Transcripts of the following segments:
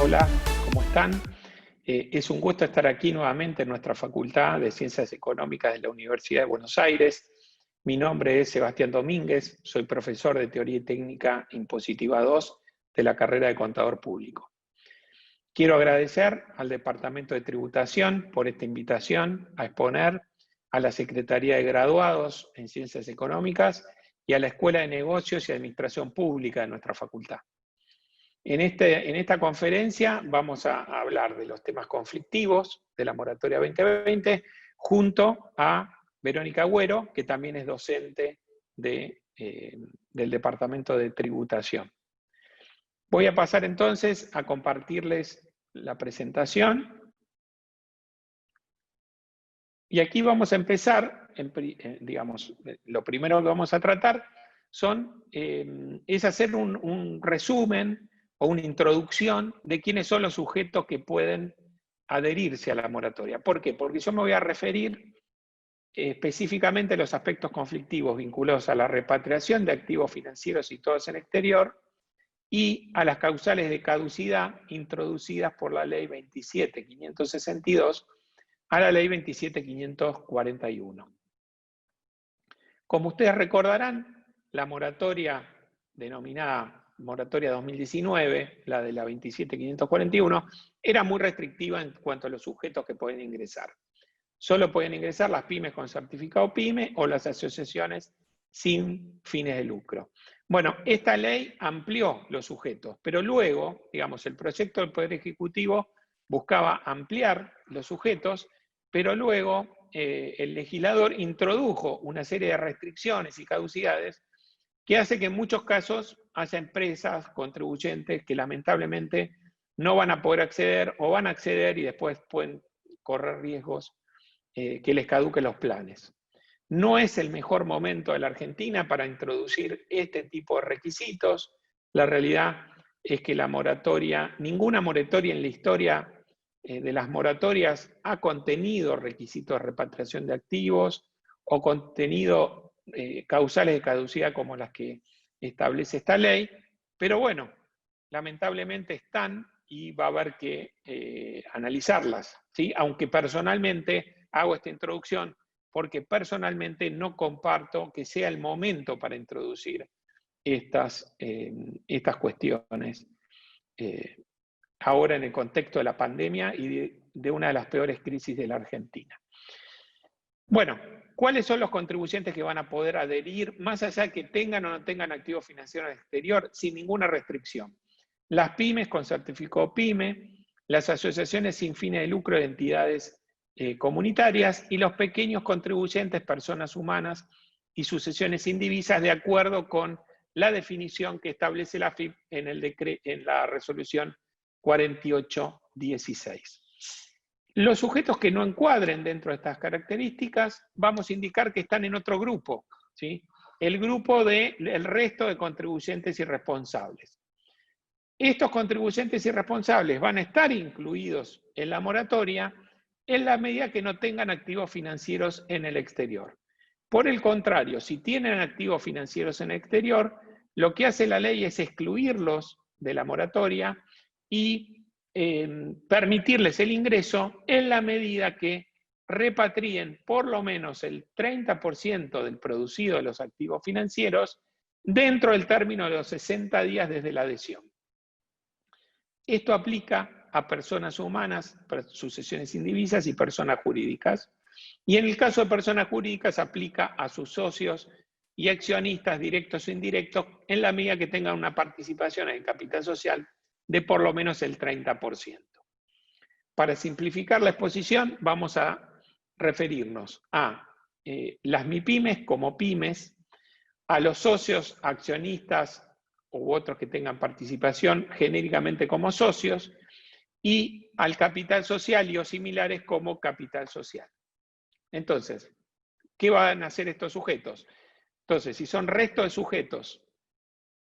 Hola, ¿cómo están? Es un gusto estar aquí nuevamente en nuestra Facultad de Ciencias Económicas de la Universidad de Buenos Aires. Mi nombre es Sebastián Domínguez, soy profesor de Teoría y Técnica Impositiva 2 de la carrera de Contador Público. Quiero agradecer al Departamento de Tributación por esta invitación a exponer, a la Secretaría de Graduados en Ciencias Económicas y a la Escuela de Negocios y Administración Pública de nuestra facultad. En esta conferencia vamos a hablar de los temas conflictivos de la moratoria 2020 junto a Verónica Agüero, que también es docente del Departamento de Tributación. Voy a pasar entonces a compartirles la presentación. Y aquí vamos a empezar, digamos, lo primero que vamos a tratar es hacer un resumen o una introducción de quiénes son los sujetos que pueden adherirse a la moratoria. ¿Por qué? Porque yo me voy a referir específicamente a los aspectos conflictivos vinculados a la repatriación de activos financieros situados en el exterior y a las causales de caducidad introducidas por la Ley 27.562 a la Ley 27.541. Como ustedes recordarán, la moratoria denominada moratoria 2019, la de la 27.541, era muy restrictiva en cuanto a los sujetos que pueden ingresar. Solo pueden ingresar las pymes con certificado PYME o las asociaciones sin fines de lucro. Bueno, esta ley amplió los sujetos, pero luego, digamos, el proyecto del Poder Ejecutivo buscaba ampliar los sujetos, pero luego el legislador introdujo una serie de restricciones y caducidades que hace que en muchos casos haya empresas, contribuyentes, que lamentablemente no van a poder acceder o van a acceder y después pueden correr riesgos que les caduquen los planes. No es el mejor momento de la Argentina para introducir este tipo de requisitos. La realidad es que la moratoria, ninguna moratoria en la historia de las moratorias ha contenido requisitos de repatriación de activos o contenido causales de caducidad como las que establece esta ley, pero bueno, lamentablemente están y va a haber que analizarlas, ¿sí? Aunque personalmente hago esta introducción porque personalmente no comparto que sea el momento para introducir estas cuestiones ahora en el contexto de la pandemia y de una de las peores crisis de la Argentina. Bueno, ¿cuáles son los contribuyentes que van a poder adherir, más allá de que tengan o no tengan activos financieros en el exterior, sin ninguna restricción? Las pymes con certificado PYME, las asociaciones sin fines de lucro de entidades comunitarias y los pequeños contribuyentes, personas humanas y sucesiones indivisas, de acuerdo con la definición que establece la AFIP en la resolución 4816. Los sujetos que no encuadren dentro de estas características, vamos a indicar que están en otro grupo, ¿sí? El grupo del resto de contribuyentes irresponsables. Estos contribuyentes irresponsables van a estar incluidos en la moratoria en la medida que no tengan activos financieros en el exterior. Por el contrario, si tienen activos financieros en el exterior, lo que hace la ley es excluirlos de la moratoria y permitirles el ingreso en la medida que repatrien por lo menos el 30% del producido de los activos financieros dentro del término de los 60 días desde la adhesión. Esto aplica a personas humanas, sucesiones indivisas y personas jurídicas. Y en el caso de personas jurídicas aplica a sus socios y accionistas directos o indirectos en la medida que tengan una participación en el capital social de por lo menos el 30%. Para simplificar la exposición, vamos a referirnos a las MIPYMES como pymes, a los socios, accionistas u otros que tengan participación genéricamente como socios, y al capital social y o similares como capital social. Entonces, ¿qué van a hacer estos sujetos? Entonces, si son resto de sujetos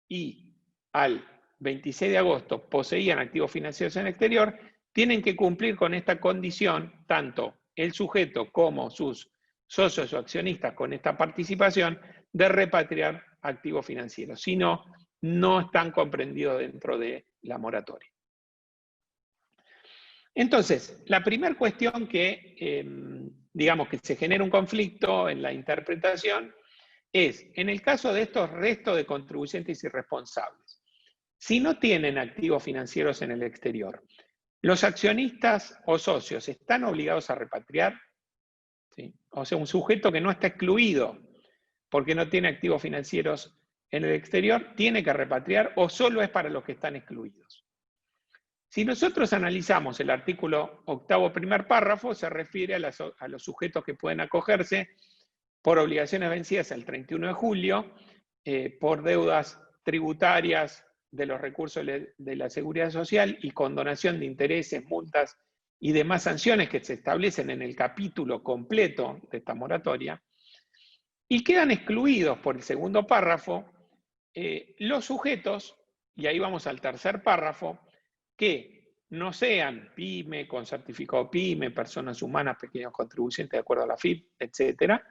y al 26 de agosto poseían activos financieros en el exterior, tienen que cumplir con esta condición, tanto el sujeto como sus socios o accionistas con esta participación, de repatriar activos financieros. Si no, no están comprendidos dentro de la moratoria. Entonces, la primera cuestión que, digamos, que se genera un conflicto en la interpretación es, en el caso de estos restos de contribuyentes irresponsables, si no tienen activos financieros en el exterior, ¿los accionistas o socios están obligados a repatriar? ¿Sí? O sea, un sujeto que no está excluido porque no tiene activos financieros en el exterior, ¿tiene que repatriar o solo es para los que están excluidos? Si nosotros analizamos el artículo 8º primer párrafo, se refiere a los sujetos que pueden acogerse por obligaciones vencidas el 31 de julio, por deudas tributarias de los recursos de la Seguridad Social y condonación de intereses, multas y demás sanciones que se establecen en el capítulo completo de esta moratoria, y quedan excluidos por el segundo párrafo los sujetos, y ahí vamos al tercer párrafo, que no sean PYME, con certificado PYME, personas humanas, pequeños contribuyentes de acuerdo a la FIP, etcétera,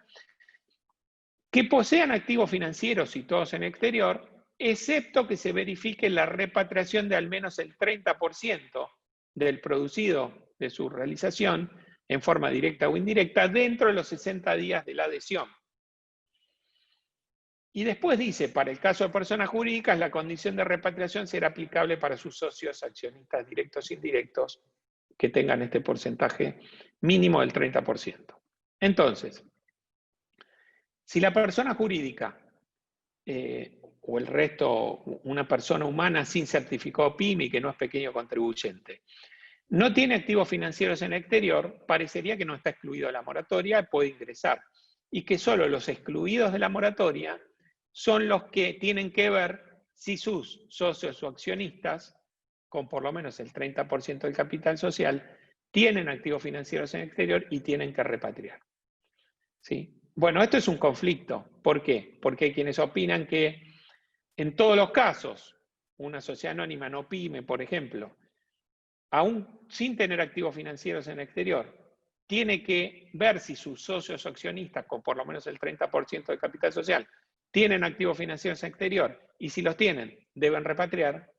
que posean activos financieros y todos en el exterior, excepto que se verifique la repatriación de al menos el 30% del producido de su realización en forma directa o indirecta dentro de los 60 días de la adhesión. Y después dice, para el caso de personas jurídicas, la condición de repatriación será aplicable para sus socios, accionistas directos e indirectos, que tengan este porcentaje mínimo del 30%. Entonces, si la persona jurídica o el resto, una persona humana sin certificado PYME, que no es pequeño contribuyente, no tiene activos financieros en el exterior, parecería que no está excluido de la moratoria, puede ingresar. Y que solo los excluidos de la moratoria son los que tienen que ver si sus socios o accionistas, con por lo menos el 30% del capital social, tienen activos financieros en el exterior y tienen que repatriar. ¿Sí? Bueno, esto es un conflicto. ¿Por qué? Porque hay quienes opinan que en todos los casos, una sociedad anónima no PYME, por ejemplo, aún sin tener activos financieros en el exterior, tiene que ver si sus socios o accionistas, con por lo menos el 30% del capital social, tienen activos financieros en el exterior, y si los tienen, deben repatriar.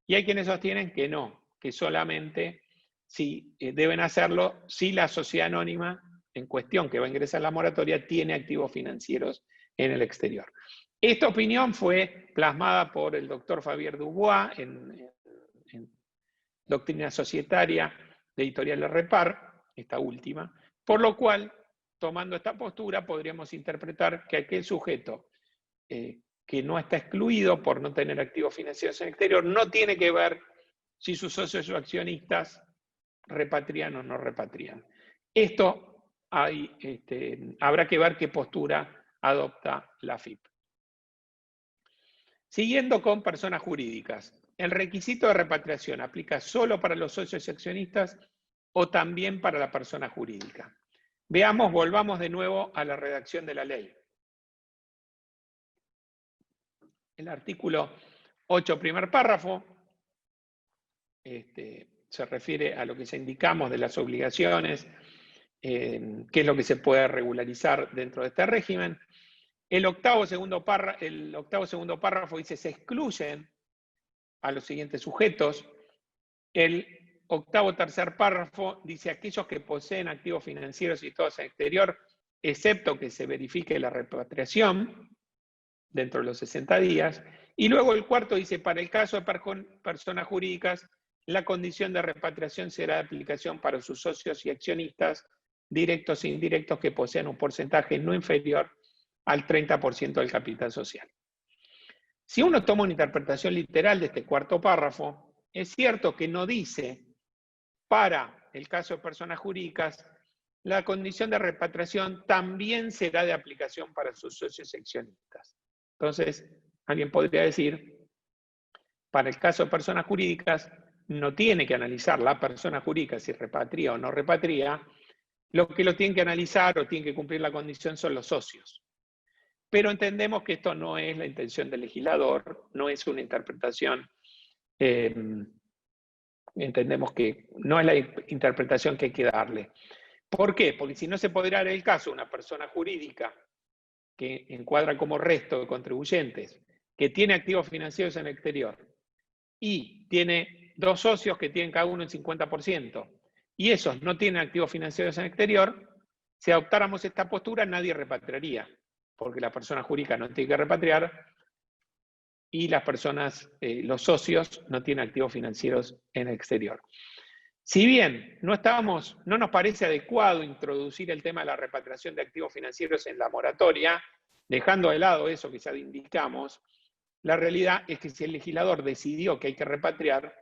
Y hay quienes sostienen que no, que solamente si deben hacerlo si la sociedad anónima en cuestión que va a ingresar a la moratoria tiene activos financieros en el exterior. Esta opinión fue plasmada por el doctor Fabier Dubois en Doctrina Societaria de Editorial Repar, esta última, por lo cual, tomando esta postura, podríamos interpretar que aquel sujeto que no está excluido por no tener activos financieros en el exterior no tiene que ver si sus socios o accionistas repatrian o no repatrian. Esto habrá que ver qué postura adopta la FIP. Siguiendo con personas jurídicas. ¿El requisito de repatriación aplica solo para los socios y accionistas o también para la persona jurídica? Veamos, volvamos de nuevo a la redacción de la ley. El artículo 8, primer párrafo, se refiere a lo que ya indicamos de las obligaciones, qué es lo que se puede regularizar dentro de este régimen. El octavo segundo párrafo dice se excluyen a los siguientes sujetos. El octavo tercer párrafo dice aquellos que poseen activos financieros y todos en el exterior, excepto que se verifique la repatriación dentro de los 60 días. Y luego el cuarto dice, para el caso de personas jurídicas, la condición de repatriación será de aplicación para sus socios y accionistas, directos e indirectos, que posean un porcentaje no inferior al 30% del capital social. Si uno toma una interpretación literal de este cuarto párrafo, es cierto que no dice, para el caso de personas jurídicas, la condición de repatriación también será de aplicación para sus socios y accionistas. Entonces, alguien podría decir, para el caso de personas jurídicas, no tiene que analizar la persona jurídica si repatria o no repatria, lo que lo tienen que analizar o tienen que cumplir la condición son los socios. Pero entendemos que esto no es la intención del legislador, no es una interpretación, entendemos que no es la interpretación que hay que darle. ¿Por qué? Porque si no se podría dar el caso una persona jurídica que encuadra como resto de contribuyentes, que tiene activos financieros en el exterior y tiene dos socios que tienen cada uno el 50%, y esos no tienen activos financieros en el exterior, si adoptáramos esta postura, nadie repatriaría, porque la persona jurídica no tiene que repatriar y las personas, los socios, no tienen activos financieros en el exterior. Si bien no nos parece adecuado introducir el tema de la repatriación de activos financieros en la moratoria, dejando de lado eso que ya indicamos, la realidad es que si el legislador decidió que hay que repatriar,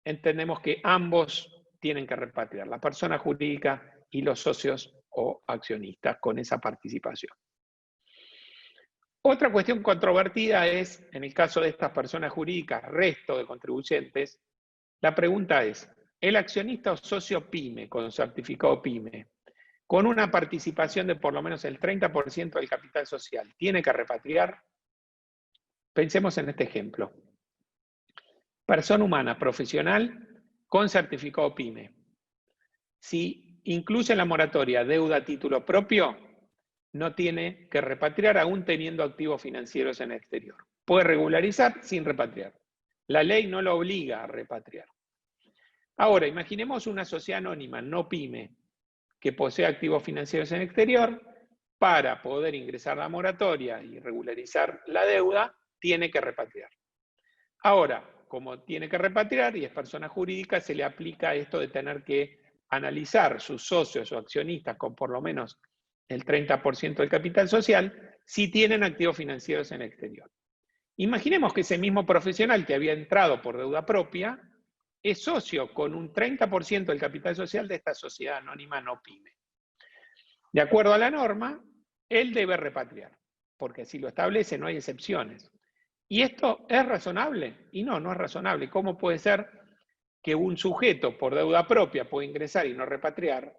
entendemos que ambos tienen que repatriar, la persona jurídica y los socios o accionistas con esa participación. Otra cuestión controvertida es, en el caso de estas personas jurídicas, resto de contribuyentes, la pregunta es, ¿el accionista o socio PYME, con certificado PYME, con una participación de por lo menos el 30% del capital social, tiene que repatriar? Pensemos en este ejemplo. Persona humana profesional con certificado PYME. Si incluye en la moratoria deuda a título propio, no tiene que repatriar aún teniendo activos financieros en el exterior. Puede regularizar sin repatriar. La ley no lo obliga a repatriar. Ahora, imaginemos una sociedad anónima, no PYME, que posee activos financieros en el exterior, para poder ingresar a la moratoria y regularizar la deuda, tiene que repatriar. Ahora, como tiene que repatriar y es persona jurídica, se le aplica esto de tener que analizar sus socios o accionistas con por lo menos el 30% del capital social, si tienen activos financieros en el exterior. Imaginemos que ese mismo profesional que había entrado por deuda propia es socio con un 30% del capital social de esta sociedad anónima no PYME. De acuerdo a la norma, él debe repatriar, porque así lo establece, no hay excepciones. ¿Y esto es razonable? Y no es razonable. ¿Cómo puede ser que un sujeto por deuda propia puede ingresar y no repatriar?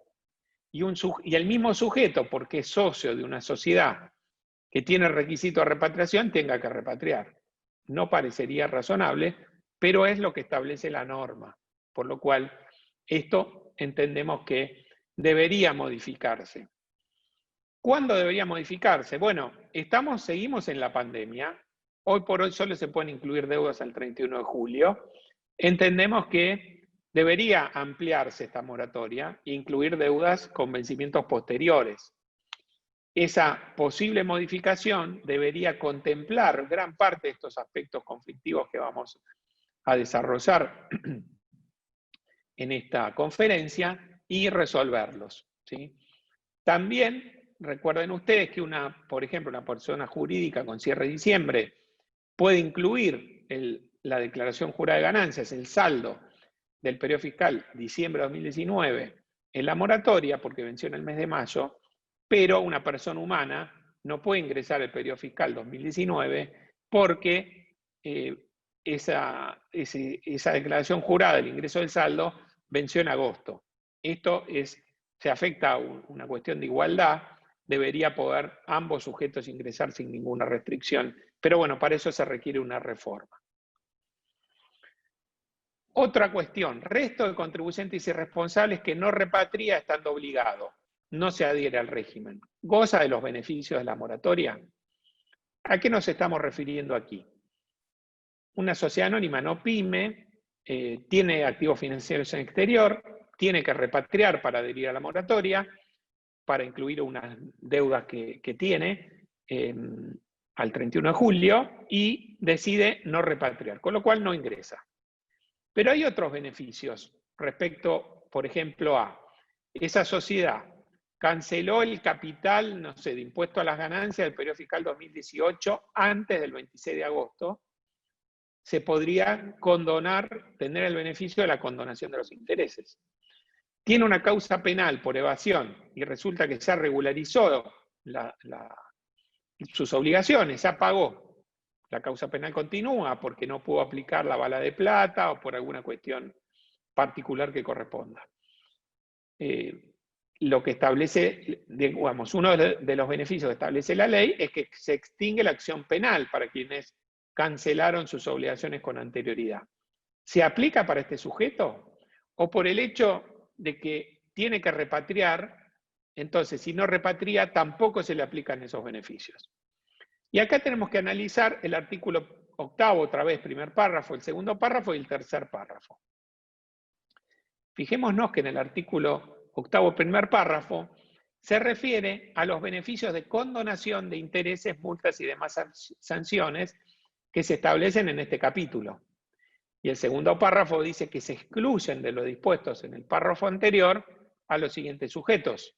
Y el mismo sujeto, porque es socio de una sociedad que tiene requisito de repatriación, tenga que repatriar. No parecería razonable, pero es lo que establece la norma. Por lo cual, esto entendemos que debería modificarse. ¿Cuándo debería modificarse? Bueno, seguimos en la pandemia. Hoy por hoy solo se pueden incluir deudas al 31 de julio. Entendemos que debería ampliarse esta moratoria e incluir deudas con vencimientos posteriores. Esa posible modificación debería contemplar gran parte de estos aspectos conflictivos que vamos a desarrollar en esta conferencia y resolverlos, ¿sí? También recuerden ustedes que por ejemplo, una persona jurídica con cierre de diciembre puede incluir la declaración jurada de ganancias, el saldo del periodo fiscal diciembre de 2019 en la moratoria, porque venció en el mes de mayo, pero una persona humana no puede ingresar el periodo fiscal 2019 porque esa declaración jurada del ingreso del saldo venció en agosto. Esto se afecta a una cuestión de igualdad, debería poder ambos sujetos ingresar sin ninguna restricción, pero bueno, para eso se requiere una reforma. Otra cuestión, resto de contribuyentes irresponsables que no repatria estando obligado, no se adhiere al régimen, goza de los beneficios de la moratoria. ¿A qué nos estamos refiriendo aquí? Una sociedad anónima no PYME tiene activos financieros en el exterior, tiene que repatriar para adherir a la moratoria, para incluir unas deudas que tiene al 31 de julio y decide no repatriar, con lo cual no ingresa. Pero hay otros beneficios respecto, por ejemplo, a esa sociedad canceló el capital, no sé, de impuesto a las ganancias del periodo fiscal 2018 antes del 26 de agosto, se podría tener el beneficio de la condonación de los intereses. Tiene una causa penal por evasión y resulta que ya regularizó sus obligaciones, ya pagó. La causa penal continúa porque no pudo aplicar la bala de plata o por alguna cuestión particular que corresponda. Lo que establece, digamos, uno de los beneficios que establece la ley es que se extingue la acción penal para quienes cancelaron sus obligaciones con anterioridad. ¿Se aplica para este sujeto? ¿O por el hecho de que tiene que repatriar, entonces si no repatria tampoco se le aplican esos beneficios? Y acá tenemos que analizar el artículo 8º, otra vez, primer párrafo, el segundo párrafo y el tercer párrafo. Fijémonos que en el artículo 8º, primer párrafo, se refiere a los beneficios de condonación de intereses, multas y demás sanciones que se establecen en este capítulo. Y el segundo párrafo dice que se excluyen de lo dispuestos en el párrafo anterior a los siguientes sujetos.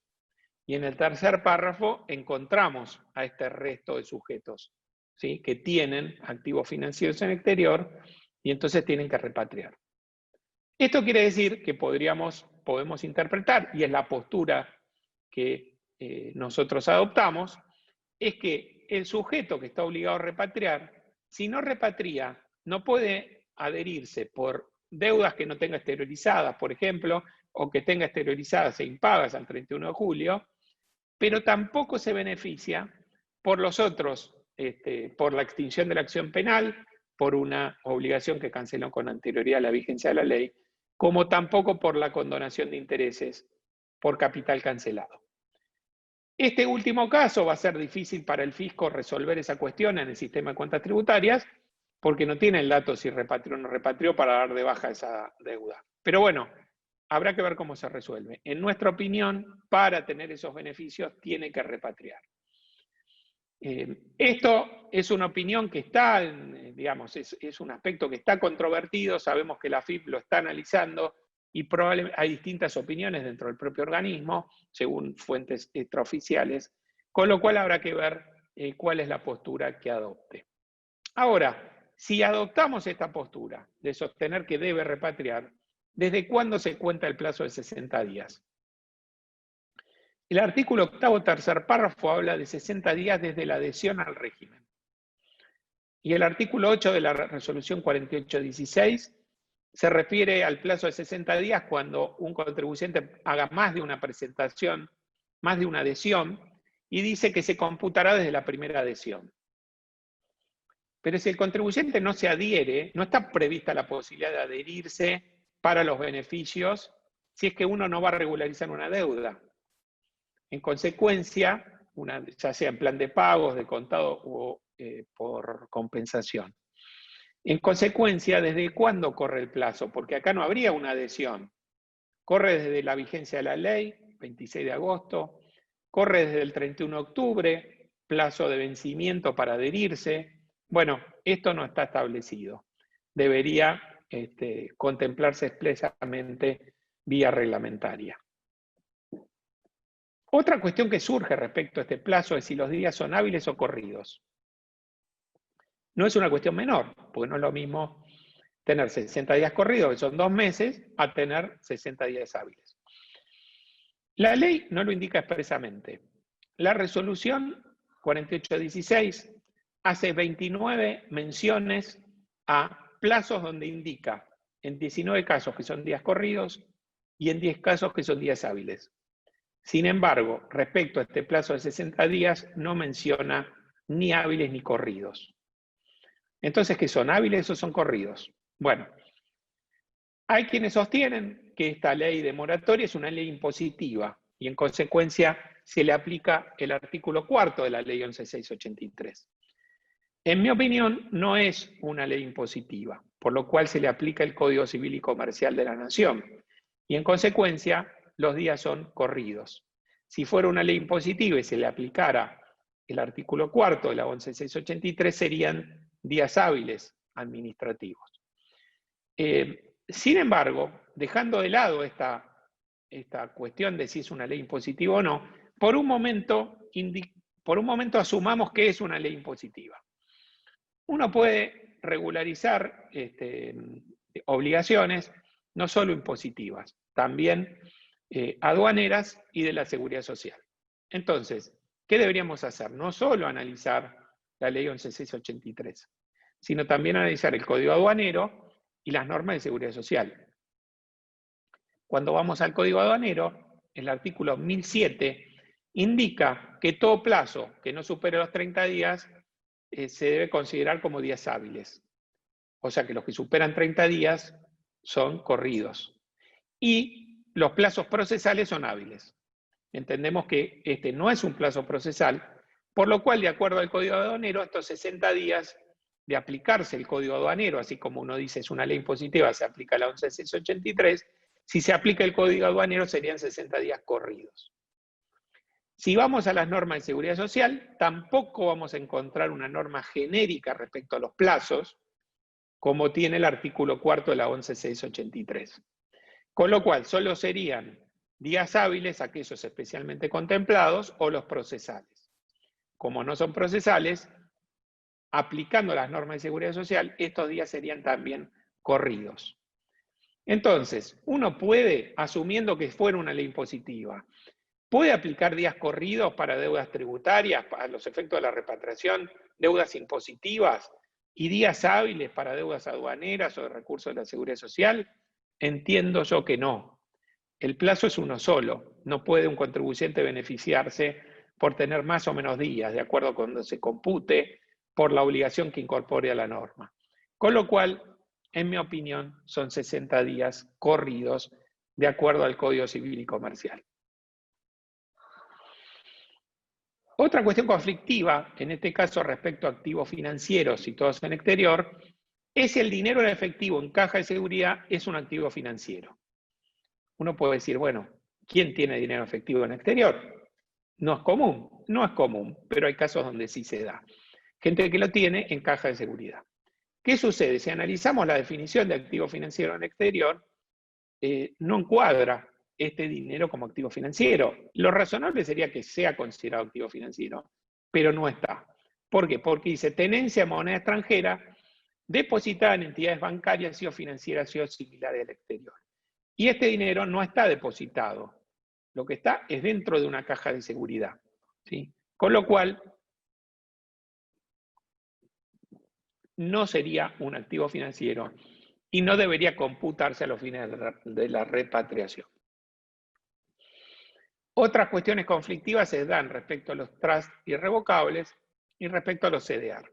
Y en el tercer párrafo encontramos a este resto de sujetos, ¿sí?, que tienen activos financieros en el exterior y entonces tienen que repatriar. Esto quiere decir que podemos interpretar, y es la postura que nosotros adoptamos, es que el sujeto que está obligado a repatriar, si no repatria, no puede adherirse por deudas que no tenga exteriorizadas, por ejemplo, o que tenga exteriorizadas e impagas al 31 de julio, pero tampoco se beneficia por los otros, por la extinción de la acción penal, por una obligación que canceló con anterioridad a la vigencia de la ley, como tampoco por la condonación de intereses por capital cancelado. Este último caso va a ser difícil para el fisco resolver esa cuestión en el sistema de cuentas tributarias, porque no tiene el dato si repatrió o no repatrió para dar de baja esa deuda. Pero bueno, habrá que ver cómo se resuelve. En nuestra opinión, para tener esos beneficios, tiene que repatriar. Esto es una opinión que está, digamos, es un aspecto que está controvertido, sabemos que la AFIP lo está analizando y probablemente hay distintas opiniones dentro del propio organismo, según fuentes extraoficiales, con lo cual habrá que ver cuál es la postura que adopte. Ahora, si adoptamos esta postura de sostener que debe repatriar, ¿desde cuándo se cuenta el plazo de 60 días? El artículo 8º, tercer párrafo, habla de 60 días desde la adhesión al régimen. Y el artículo 8 de la resolución 4816 se refiere al plazo de 60 días cuando un contribuyente haga más de una presentación, más de una adhesión, y dice que se computará desde la primera adhesión. Pero si el contribuyente no se adhiere, no está prevista la posibilidad de adherirse para los beneficios si es que uno no va a regularizar una deuda. En consecuencia, ya sea en plan de pagos, de contado o por compensación. En consecuencia, ¿desde cuándo corre el plazo? Porque acá no habría una adhesión. Corre desde la vigencia de la ley, 26 de agosto, corre desde el 31 de octubre, plazo de vencimiento para adherirse. Bueno, esto no está establecido. Debería contemplarse expresamente vía reglamentaria. Otra cuestión que surge respecto a este plazo es si los días son hábiles o corridos. No es una cuestión menor, porque no es lo mismo tener 60 días corridos, que son 2 meses, a tener 60 días hábiles. La ley no lo indica expresamente. La resolución 4816 hace 29 menciones a plazos donde indica en 19 casos que son días corridos y en 10 casos que son días hábiles. Sin embargo, respecto a este plazo de 60 días, no menciona ni hábiles ni corridos. Entonces, ¿qué son? ¿Hábiles o son corridos? Bueno, hay quienes sostienen que esta ley de moratoria es una ley impositiva y en consecuencia se le aplica el artículo 4º de la ley 11683. En mi opinión, no es una ley impositiva, por lo cual se le aplica el Código Civil y Comercial de la Nación y en consecuencia los días son corridos. Si fuera una ley impositiva y se le aplicara el artículo 4º de la 11683, serían días hábiles administrativos. Sin embargo, dejando de lado esta cuestión de si es una ley impositiva o no, por un momento asumamos que es una ley impositiva. Uno puede regularizar obligaciones no solo impositivas, también aduaneras y de la seguridad social. Entonces, ¿qué deberíamos hacer? No solo analizar la ley 11683, sino también analizar el Código Aduanero y las normas de seguridad social. Cuando vamos al Código Aduanero, el artículo 1007 indica que todo plazo que no supere los 30 días se debe considerar como días hábiles. O sea que los que superan 30 días son corridos. Y los plazos procesales son hábiles. Entendemos que este no es un plazo procesal, por lo cual, de acuerdo al Código Aduanero, estos 60 días de aplicarse el Código Aduanero, así como uno dice es una ley impositiva, se aplica la 11683, Si se aplica el código aduanero serían 60 días corridos. Si vamos a las normas de seguridad social, tampoco vamos a encontrar una norma genérica respecto a los plazos, como tiene el artículo 4 de la 11683. Con lo cual, solo serían días hábiles aquellos especialmente contemplados o los procesales. Como no son procesales, aplicando las normas de seguridad social, estos días serían también corridos. Entonces, uno puede, asumiendo que fuera una ley impositiva, puede aplicar días corridos para deudas tributarias, para los efectos de la repatriación, deudas impositivas, y días hábiles para deudas aduaneras o de recursos de la seguridad social. Entiendo yo que no. El plazo es uno solo. No puede un contribuyente beneficiarse por tener más o menos días, de acuerdo con donde se compute por la obligación que incorpore a la norma. Con lo cual, en mi opinión, son 60 días corridos de acuerdo al Código Civil y Comercial. Otra cuestión conflictiva, en este caso respecto a activos financieros situados en exterior, es si el dinero en efectivo en caja de seguridad es un activo financiero. Uno puede decir, bueno, ¿quién tiene dinero efectivo en exterior? No es común, pero hay casos donde sí se da. Gente que lo tiene en caja de seguridad. ¿Qué sucede? Si analizamos la definición de activo financiero en exterior, no encuadra este dinero como activo financiero. Lo razonable sería que sea considerado activo financiero, pero no está. ¿Por qué? Porque dice tenencia de moneda extranjera depositada en entidades bancarias o financieras o similares del exterior. Y este dinero no está depositado. Lo que está es dentro de una caja de seguridad, ¿sí? Con lo cual, no sería un activo financiero y no debería computarse a los fines de la repatriación. Otras cuestiones conflictivas se dan respecto a los trusts irrevocables y respecto a los CDR.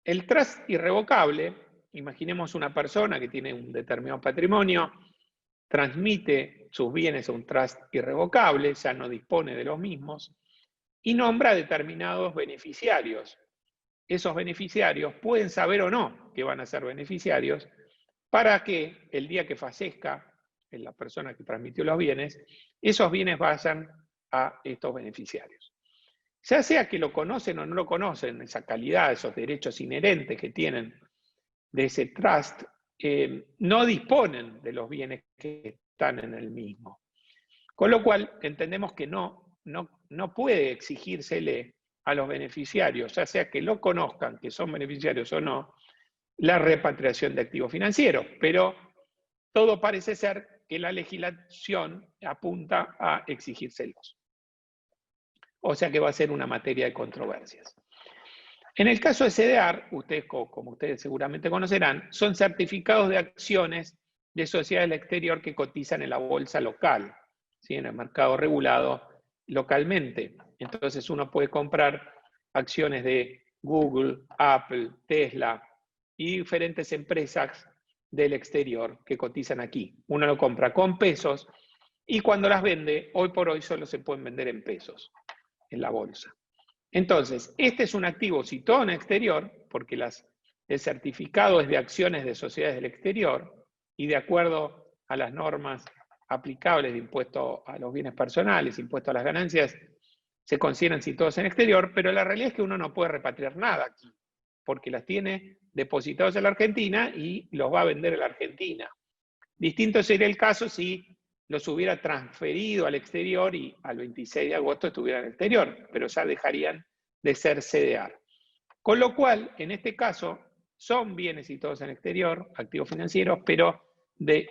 El trust irrevocable, imaginemos una persona que tiene un determinado patrimonio, transmite sus bienes a un trust irrevocable, ya no dispone de los mismos, y nombra determinados beneficiarios. Esos beneficiarios pueden saber o no que van a ser beneficiarios para que el día que fallezca la persona que transmitió los bienes, esos bienes vayan a estos beneficiarios. Ya sea que lo conocen o no lo conocen, esa calidad, esos derechos inherentes que tienen de ese trust, no disponen de los bienes que están en el mismo. Con lo cual, entendemos que no puede exigírsele a los beneficiarios, ya sea que lo conozcan, que son beneficiarios o no, la repatriación de activos financieros. Pero todo parece ser que la legislación apunta a exigírselos. O sea que va a ser una materia de controversias. En el caso de CDR, ustedes, como ustedes seguramente conocerán, son certificados de acciones de sociedades del exterior que cotizan en la bolsa local, ¿sí? En el mercado regulado localmente. Entonces uno puede comprar acciones de Google, Apple, Tesla y diferentes empresas del exterior que cotizan aquí. Uno lo compra con pesos y cuando las vende, hoy por hoy solo se pueden vender en pesos en la bolsa. Entonces, este es un activo situado en el exterior, porque el certificado es de acciones de sociedades del exterior y de acuerdo a las normas aplicables de impuesto a los bienes personales, impuesto a las ganancias, se consideran situados en el exterior, pero la realidad es que uno no puede repatriar nada aquí, porque las tiene depositados en la Argentina y los va a vender en la Argentina. Distinto sería el caso si los hubiera transferido al exterior y al 26 de agosto estuvieran en el exterior, pero ya dejarían de ser CDR. Con lo cual, en este caso, son bienes situados en el exterior, activos financieros, pero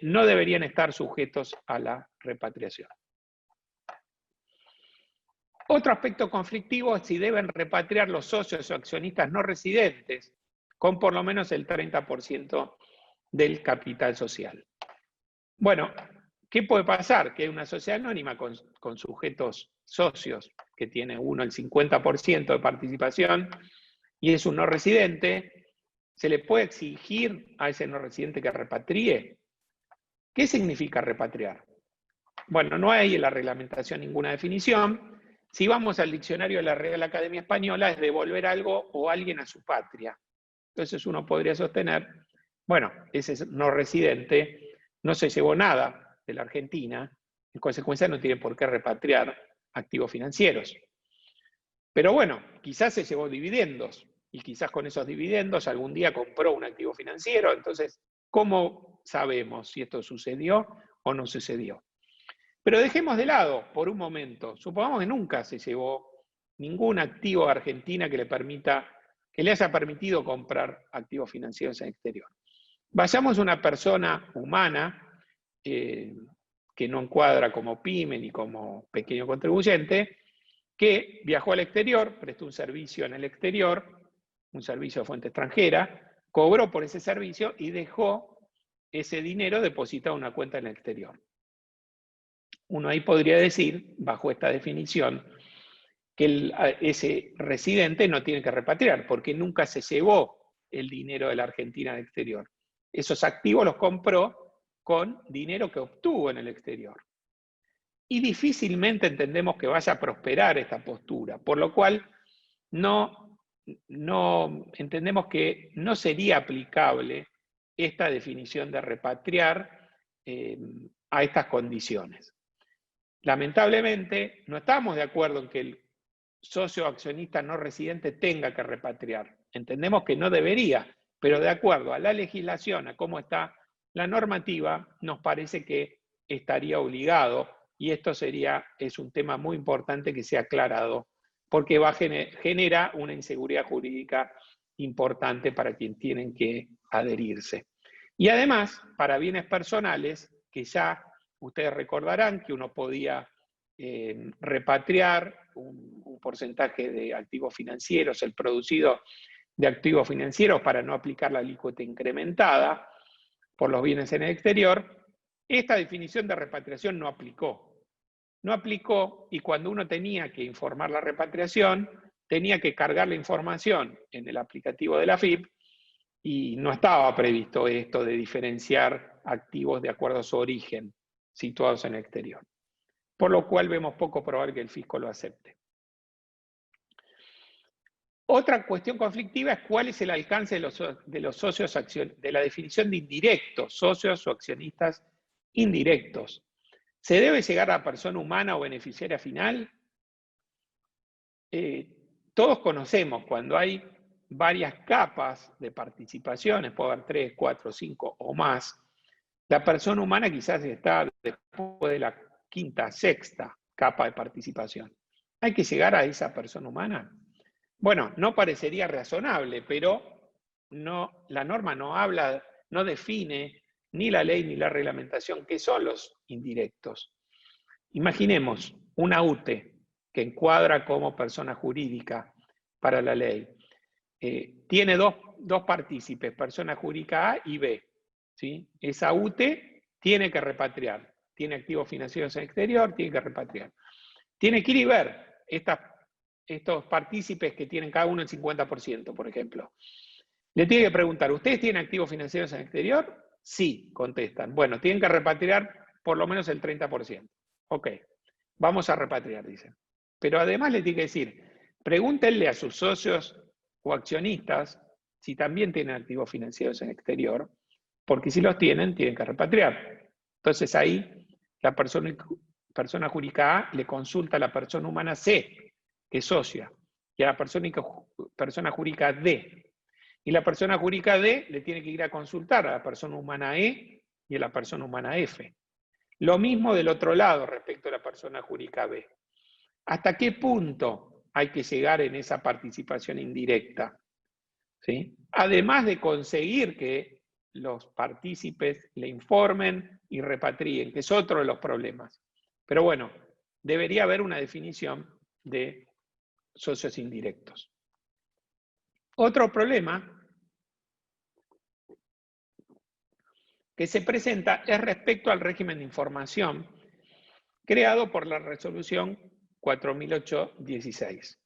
no deberían estar sujetos a la repatriación. Otro aspecto conflictivo es si deben repatriar los socios o accionistas no residentes con por lo menos el 30% del capital social. Bueno, ¿qué puede pasar? Que una sociedad anónima con sujetos socios, que tiene uno el 50% de participación y es un no residente, ¿se le puede exigir a ese no residente que repatrie? ¿Qué significa repatriar? Bueno, no hay en la reglamentación ninguna definición. Si vamos al diccionario de la Real Academia Española, es devolver algo o alguien a su patria. Entonces uno podría sostener, bueno, ese no residente no se llevó nada de la Argentina, en consecuencia no tiene por qué repatriar activos financieros. Pero bueno, quizás se llevó dividendos, y quizás con esos dividendos algún día compró un activo financiero. Entonces, ¿cómo sabemos si esto sucedió o no sucedió? Pero dejemos de lado por un momento, supongamos que nunca se llevó ningún activo a Argentina que le haya permitido comprar activos financieros en el exterior. Vayamos a una persona humana que no encuadra como pyme ni como pequeño contribuyente, que viajó al exterior, prestó un servicio en el exterior, un servicio de fuente extranjera, cobró por ese servicio y dejó ese dinero depositado en una cuenta en el exterior. Uno ahí podría decir, bajo esta definición, que ese residente no tiene que repatriar, porque nunca se llevó el dinero de la Argentina al exterior. Esos activos los compró con dinero que obtuvo en el exterior. Y difícilmente entendemos que vaya a prosperar esta postura, por lo cual no entendemos que no sería aplicable esta definición de repatriar a estas condiciones. Lamentablemente, no estamos de acuerdo en que el socio accionista no residente tenga que repatriar. Entendemos que no debería, pero de acuerdo a la legislación, a cómo está la normativa, nos parece que estaría obligado, y esto es un tema muy importante que sea aclarado, porque genera una inseguridad jurídica importante para quienes tienen que adherirse. Y además, para bienes personales, que ya ustedes recordarán que uno podía repatriar un porcentaje de activos financieros, el producido de activos financieros, para no aplicar la alícuota incrementada por los bienes en el exterior. Esta definición de repatriación no aplicó. No aplicó, y cuando uno tenía que informar la repatriación, tenía que cargar la información en el aplicativo de la AFIP, y no estaba previsto esto de diferenciar activos de acuerdo a su origen situados en el exterior. Por lo cual vemos poco probable que el fisco lo acepte. Otra cuestión conflictiva es cuál es el alcance de los socios de la definición de indirectos, socios o accionistas indirectos. ¿Se debe llegar a la persona humana o beneficiaria final? Todos conocemos cuando hay varias capas de participaciones, puede haber 3, 4, 5 o más. La persona humana quizás está después de la quinta, sexta capa de participación. ¿Hay que llegar a esa persona humana? Bueno, no parecería razonable, pero la norma no define ni la ley ni la reglamentación qué son los indirectos. Imaginemos una UTE que encuadra como persona jurídica para la ley. Tiene dos partícipes, persona jurídica A y B. ¿Sí? Esa UTE tiene que repatriar. Tiene activos financieros en el exterior, tiene que repatriar. Tiene que ir y ver estos partícipes que tienen cada uno el 50%, por ejemplo. Le tiene que preguntar, ¿ustedes tienen activos financieros en el exterior? Sí, contestan. Bueno, tienen que repatriar por lo menos el 30%. Ok, vamos a repatriar, dicen. Pero además le tiene que decir, pregúntenle a sus socios o accionistas si también tienen activos financieros en el exterior, porque si los tienen, tienen que repatriar. Entonces ahí la persona jurídica A le consulta a la persona humana C, que es socia, y a la persona jurídica D. Y la persona jurídica D le tiene que ir a consultar a la persona humana E y a la persona humana F. Lo mismo del otro lado respecto a la persona jurídica B. ¿Hasta qué punto hay que llegar en esa participación indirecta? ¿Sí? Además de conseguir que los partícipes le informen y repatrien, que es otro de los problemas. Pero bueno, debería haber una definición de socios indirectos. Otro problema que se presenta es respecto al régimen de información creado por la resolución 4008/16.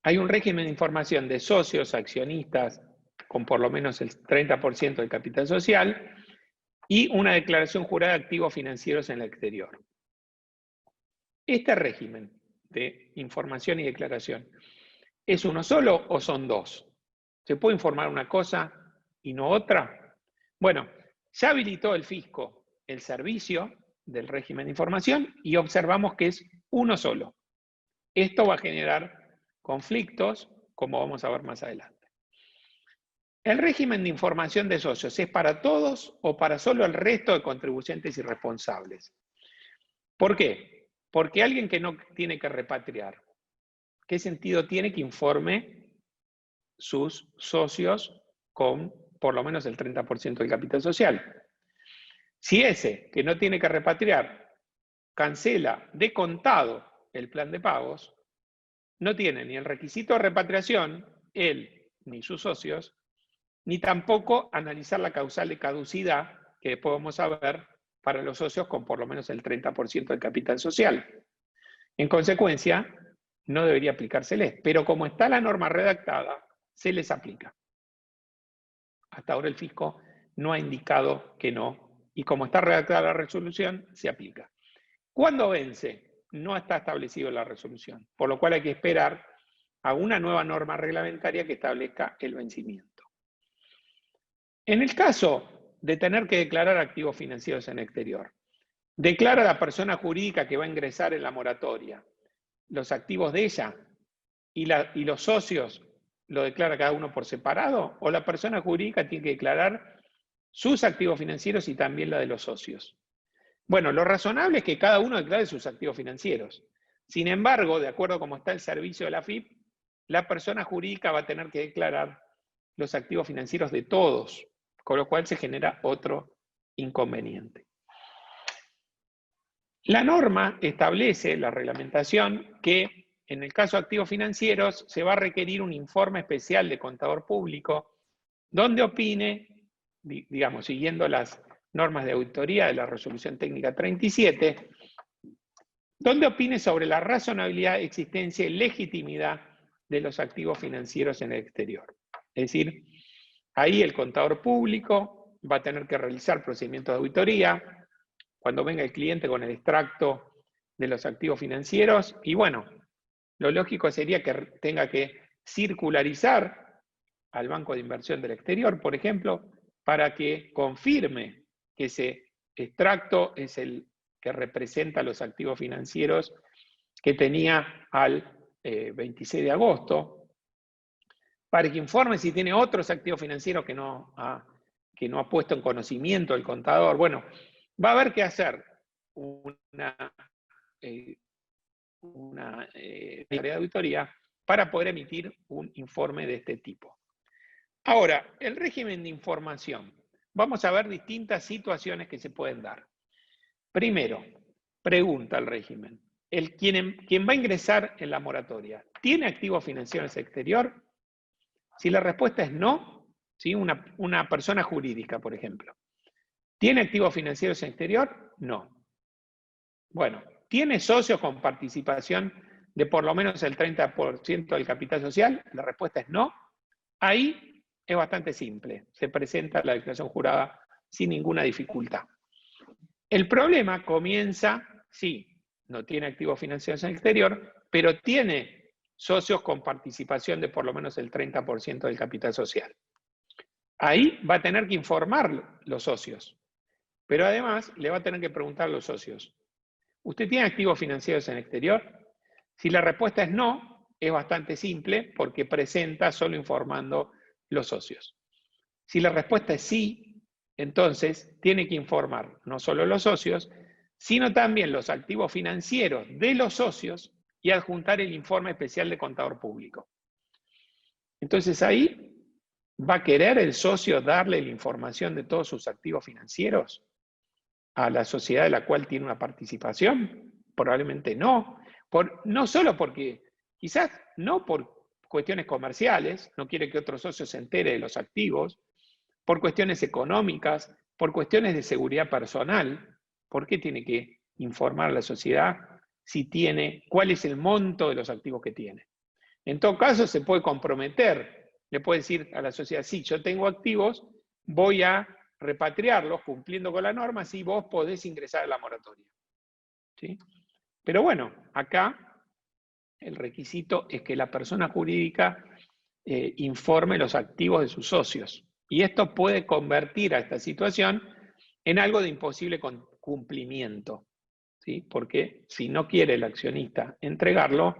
Hay un régimen de información de socios, accionistas, con por lo menos el 30% del capital social, y una declaración jurada de activos financieros en el exterior. Este régimen de información y declaración, ¿es uno solo o son dos? ¿Se puede informar una cosa y no otra? Bueno, ya habilitó el fisco el servicio del régimen de información y observamos que es uno solo. Esto va a generar conflictos, como vamos a ver más adelante. ¿El régimen de información de socios es para todos o para solo el resto de contribuyentes y responsables? ¿Por qué? Porque alguien que no tiene que repatriar, ¿qué sentido tiene que informe sus socios con por lo menos el 30% del capital social? Si ese que no tiene que repatriar cancela de contado el plan de pagos, no tiene ni el requisito de repatriación, él ni sus socios, ni tampoco analizar la causal de caducidad, que después vamos a ver para los socios con por lo menos el 30% del capital social. En consecuencia, no debería aplicárseles, pero como está la norma redactada, se les aplica. Hasta ahora el fisco no ha indicado que no, y como está redactada la resolución, se aplica. ¿Cuándo vence? No está establecido en la resolución, por lo cual hay que esperar a una nueva norma reglamentaria que establezca el vencimiento. En el caso de tener que declarar activos financieros en el exterior, declara la persona jurídica que va a ingresar en la moratoria los activos de ella y los socios lo declara cada uno por separado, o la persona jurídica tiene que declarar sus activos financieros y también la de los socios. Bueno, lo razonable es que cada uno declare sus activos financieros. Sin embargo, de acuerdo a cómo está el servicio de la AFIP, la persona jurídica va a tener que declarar los activos financieros de todos, con lo cual se genera otro inconveniente. La norma establece, la reglamentación, que en el caso de activos financieros se va a requerir un informe especial de contador público donde opine, digamos, siguiendo las normas de auditoría de la Resolución Técnica 37, donde opine sobre la razonabilidad, existencia y legitimidad de los activos financieros en el exterior. Es decir, ahí el contador público va a tener que realizar procedimientos de auditoría, cuando venga el cliente con el extracto de los activos financieros, y bueno, lo lógico sería que tenga que circularizar al Banco de Inversión del Exterior, por ejemplo, para que confirme que ese extracto es el que representa los activos financieros que tenía al 26 de agosto, para que informe si tiene otros activos financieros que no ha puesto en conocimiento el contador. Bueno, va a haber que hacer una tarea de auditoría para poder emitir un informe de este tipo. Ahora, el régimen de información. Vamos a ver distintas situaciones que se pueden dar. Primero, pregunta al régimen. Quien va a ingresar en la moratoria, ¿tiene activos financieros exterior? Si la respuesta es no, ¿sí? Una persona jurídica, por ejemplo. ¿Tiene activos financieros en exterior? No. Bueno, ¿tiene socios con participación de por lo menos el 30% del capital social? La respuesta es no. Ahí es bastante simple. Se presenta la declaración jurada sin ninguna dificultad. El problema comienza, sí, no tiene activos financieros en el exterior, pero tiene socios con participación de por lo menos el 30% del capital social. Ahí va a tener que informar los socios, pero además le va a tener que preguntar a los socios, ¿usted tiene activos financieros en el exterior? Si la respuesta es no, es bastante simple porque presenta solo informando los socios. Si la respuesta es sí, entonces tiene que informar no solo los socios, sino también los activos financieros de los socios y adjuntar el informe especial de contador público. Entonces ahí va a querer el socio darle la información de todos sus activos financieros a la sociedad de la cual tiene una participación. Probablemente no. No solo porque, quizás no por cuestiones comerciales, no quiere que otro socio se entere de los activos, por cuestiones económicas, por cuestiones de seguridad personal. ¿Por qué tiene que informar a la sociedad cuál es el monto de los activos que tiene? En todo caso, se puede comprometer, le puede decir a la sociedad, sí, yo tengo activos, voy a repatriarlos cumpliendo con la norma, si vos podés ingresar a la moratoria. ¿Sí? Pero bueno, acá el requisito es que la persona jurídica informe los activos de sus socios. Y esto puede convertir a esta situación en algo de imposible cumplimiento, ¿sí? Porque si no quiere el accionista entregarlo,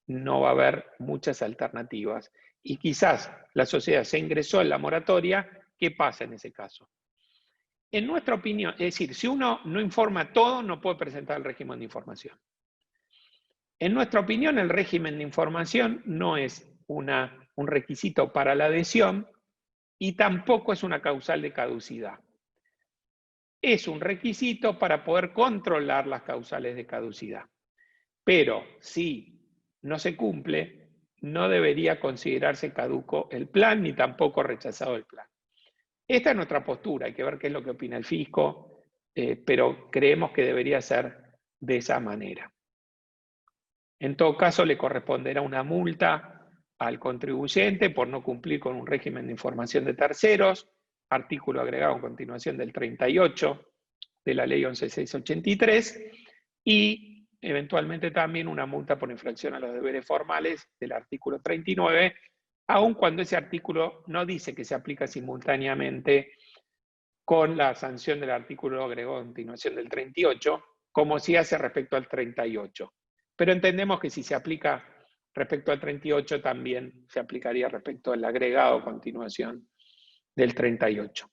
no va a haber muchas alternativas. Y quizás la sociedad se ingresó en la moratoria, ¿qué pasa en ese caso? En nuestra opinión, es decir, si uno no informa todo, no puede presentar el régimen de información. En nuestra opinión, el régimen de información no es un requisito para la adhesión y tampoco es una causal de caducidad. Es un requisito para poder controlar las causales de caducidad. Pero si no se cumple, no debería considerarse caduco el plan ni tampoco rechazado el plan. Esta es nuestra postura, hay que ver qué es lo que opina el fisco, pero creemos que debería ser de esa manera. En todo caso, le corresponderá una multa al contribuyente por no cumplir con un régimen de información de terceros, artículo agregado a continuación del 38 de la ley 11.683, y eventualmente también una multa por infracción a los deberes formales del artículo 39, aun cuando ese artículo no dice que se aplica simultáneamente con la sanción del artículo agregado a continuación del 38, como si hace respecto al 38. Pero entendemos que si se aplica respecto al 38, también se aplicaría respecto al agregado a continuación del 38.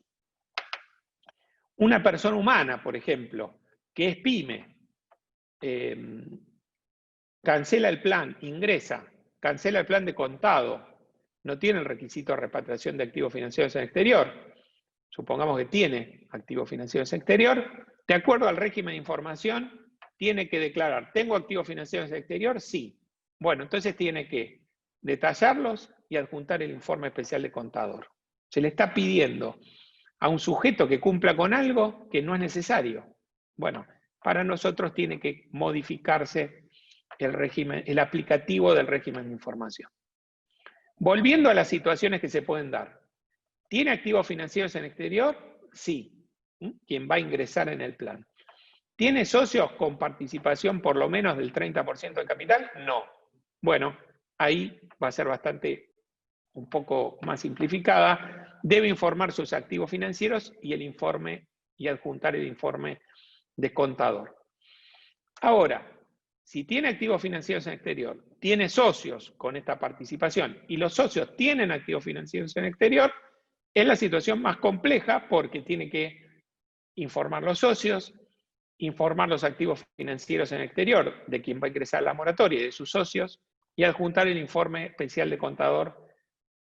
Una persona humana, por ejemplo, que es pyme, cancela el plan, ingresa, cancela el plan de contado, no tiene el requisito de repatriación de activos financieros en el exterior, supongamos que tiene activos financieros en el exterior, de acuerdo al régimen de información, tiene que declarar, ¿tengo activos financieros en el exterior? Sí. Bueno, entonces tiene que detallarlos y adjuntar el informe especial de contador. Se le está pidiendo a un sujeto que cumpla con algo que no es necesario. Bueno, para nosotros tiene que modificarse el aplicativo del régimen de información. Volviendo a las situaciones que se pueden dar. ¿Tiene activos financieros en el exterior? Sí. Quien va a ingresar en el plan. ¿Tiene socios con participación por lo menos del 30% del capital? No. Bueno, ahí va a ser un poco más simplificada. Debe informar sus activos financieros y adjuntar el informe de contador. Ahora, si tiene activos financieros en el exterior, tiene socios con esta participación y los socios tienen activos financieros en el exterior, es la situación más compleja porque tiene que informar los socios, informar los activos financieros en el exterior de quien va a ingresar a la moratoria y de sus socios y adjuntar el informe especial de contador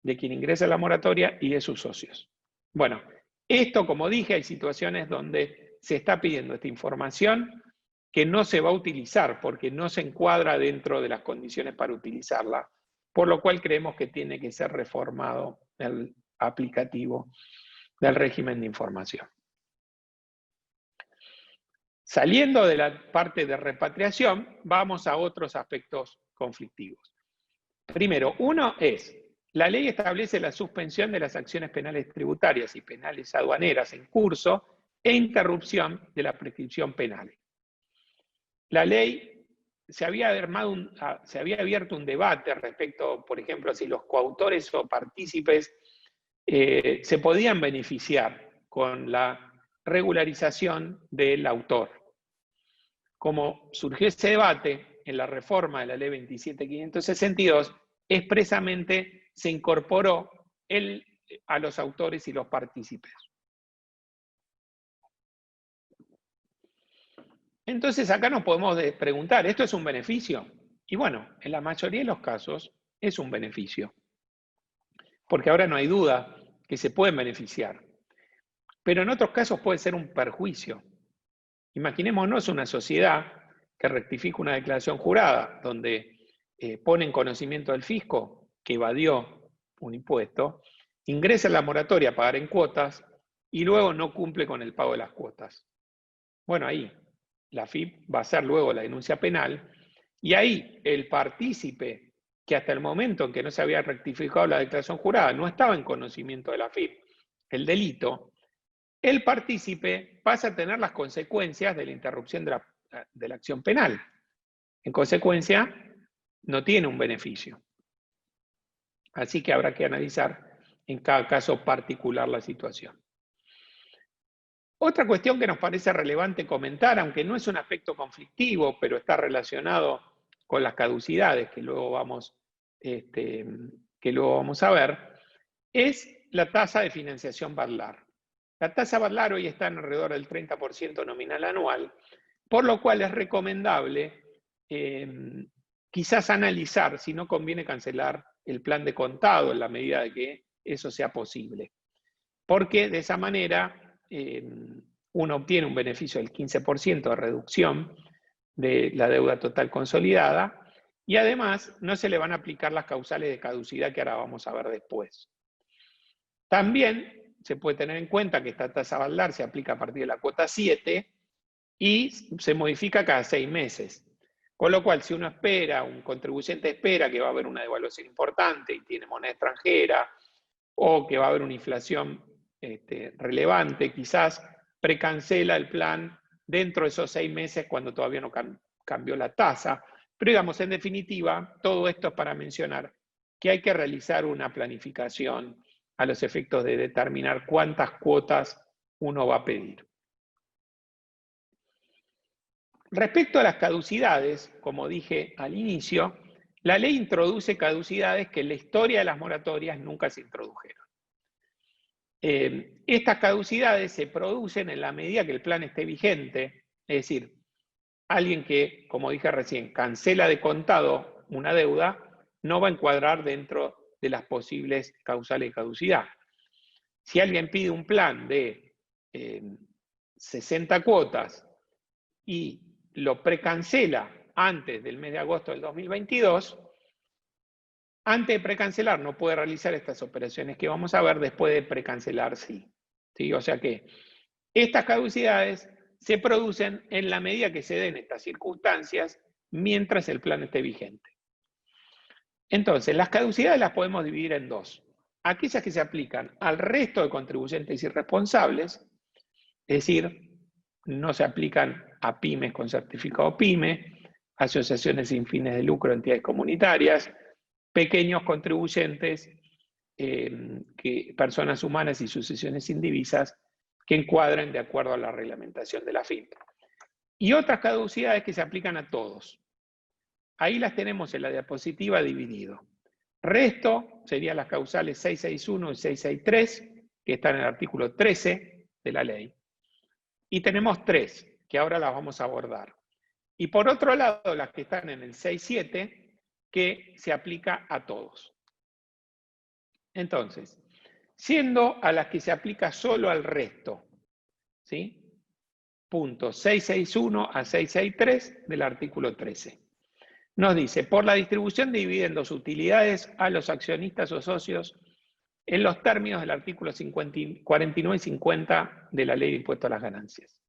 de quien ingresa a la moratoria y de sus socios. Bueno, esto, como dije, hay situaciones donde se está pidiendo esta información que no se va a utilizar porque no se encuadra dentro de las condiciones para utilizarla, por lo cual creemos que tiene que ser reformado el aplicativo del régimen de información. Saliendo de la parte de repatriación, vamos a otros aspectos conflictivos. Primero, uno es, la ley establece la suspensión de las acciones penales tributarias y penales aduaneras en curso e interrupción de la prescripción penal. La ley se había abierto un debate respecto, por ejemplo, si los coautores o partícipes se podían beneficiar con la regularización del autor. Como surgió ese debate en la reforma de la ley 27.562, expresamente se incorporó a los autores y los partícipes. Entonces acá nos podemos preguntar, ¿esto es un beneficio? Y bueno, en la mayoría de los casos es un beneficio. Porque ahora no hay duda que se pueden beneficiar. Pero en otros casos puede ser un perjuicio. Imaginémonos una sociedad que rectifica una declaración jurada, donde pone en conocimiento del fisco que evadió un impuesto, ingresa en la moratoria a pagar en cuotas y luego no cumple con el pago de las cuotas. Bueno, ahí la AFIP va a hacer luego la denuncia penal y ahí el partícipe que hasta el momento en que no se había rectificado la declaración jurada no estaba en conocimiento de la AFIP, el delito, el partícipe pasa a tener las consecuencias de la interrupción de la acción penal. En consecuencia, no tiene un beneficio. Así que habrá que analizar en cada caso particular la situación. Otra cuestión que nos parece relevante comentar, aunque no es un aspecto conflictivo, pero está relacionado con las caducidades que luego vamos a ver, es la tasa de financiación Badlar. La tasa Badlar hoy está en alrededor del 30% nominal anual, por lo cual es recomendable quizás analizar si no conviene cancelar el plan de contado en la medida de que eso sea posible. Porque de esa manera uno obtiene un beneficio del 15% de reducción de la deuda total consolidada y además no se le van a aplicar las causales de caducidad que ahora vamos a ver después. También se puede tener en cuenta que esta tasa Badlar se aplica a partir de la cuota 7 y se modifica cada 6 meses. Con lo cual, si uno espera, un contribuyente espera que va a haber una devaluación importante y tiene moneda extranjera, o que va a haber una inflación relevante, quizás precancela el plan dentro de esos 6 meses cuando todavía no cambió la tasa. Pero digamos, en definitiva, todo esto es para mencionar que hay que realizar una planificación a los efectos de determinar cuántas cuotas uno va a pedir. Respecto a las caducidades, como dije al inicio, la ley introduce caducidades que en la historia de las moratorias nunca se introdujeron. Estas caducidades se producen en la medida que el plan esté vigente, es decir, alguien que, como dije recién, cancela de contado una deuda, no va a encuadrar dentro de las posibles causales de caducidad. Si alguien pide un plan de 60 cuotas y lo precancela antes del mes de agosto del 2022, antes de precancelar no puede realizar estas operaciones que vamos a ver, después de precancelar sí. O sea que estas caducidades se producen en la medida que se den estas circunstancias mientras el plan esté vigente. Entonces, las caducidades las podemos dividir en dos. Aquellas que se aplican al resto de contribuyentes irresponsables, es decir, no se aplican a pymes con certificado PYME, asociaciones sin fines de lucro, entidades comunitarias, pequeños contribuyentes, personas humanas y sucesiones indivisas que encuadren de acuerdo a la reglamentación de la FIP. Y otras caducidades que se aplican a todos. Ahí las tenemos en la diapositiva dividido. Resto serían las causales 661 y 663, que están en el artículo 13 de la ley. Y tenemos 3, que ahora las vamos a abordar. Y por otro lado, las que están en el 67, que se aplica a todos. Entonces, siendo a las que se aplica solo al resto, ¿sí? Puntos 661 a 663 del artículo 13. Nos dice, por la distribución de dividendos utilidades a los accionistas o socios en los términos del artículo 49 y 50 de la Ley de Impuesto a las Ganancias.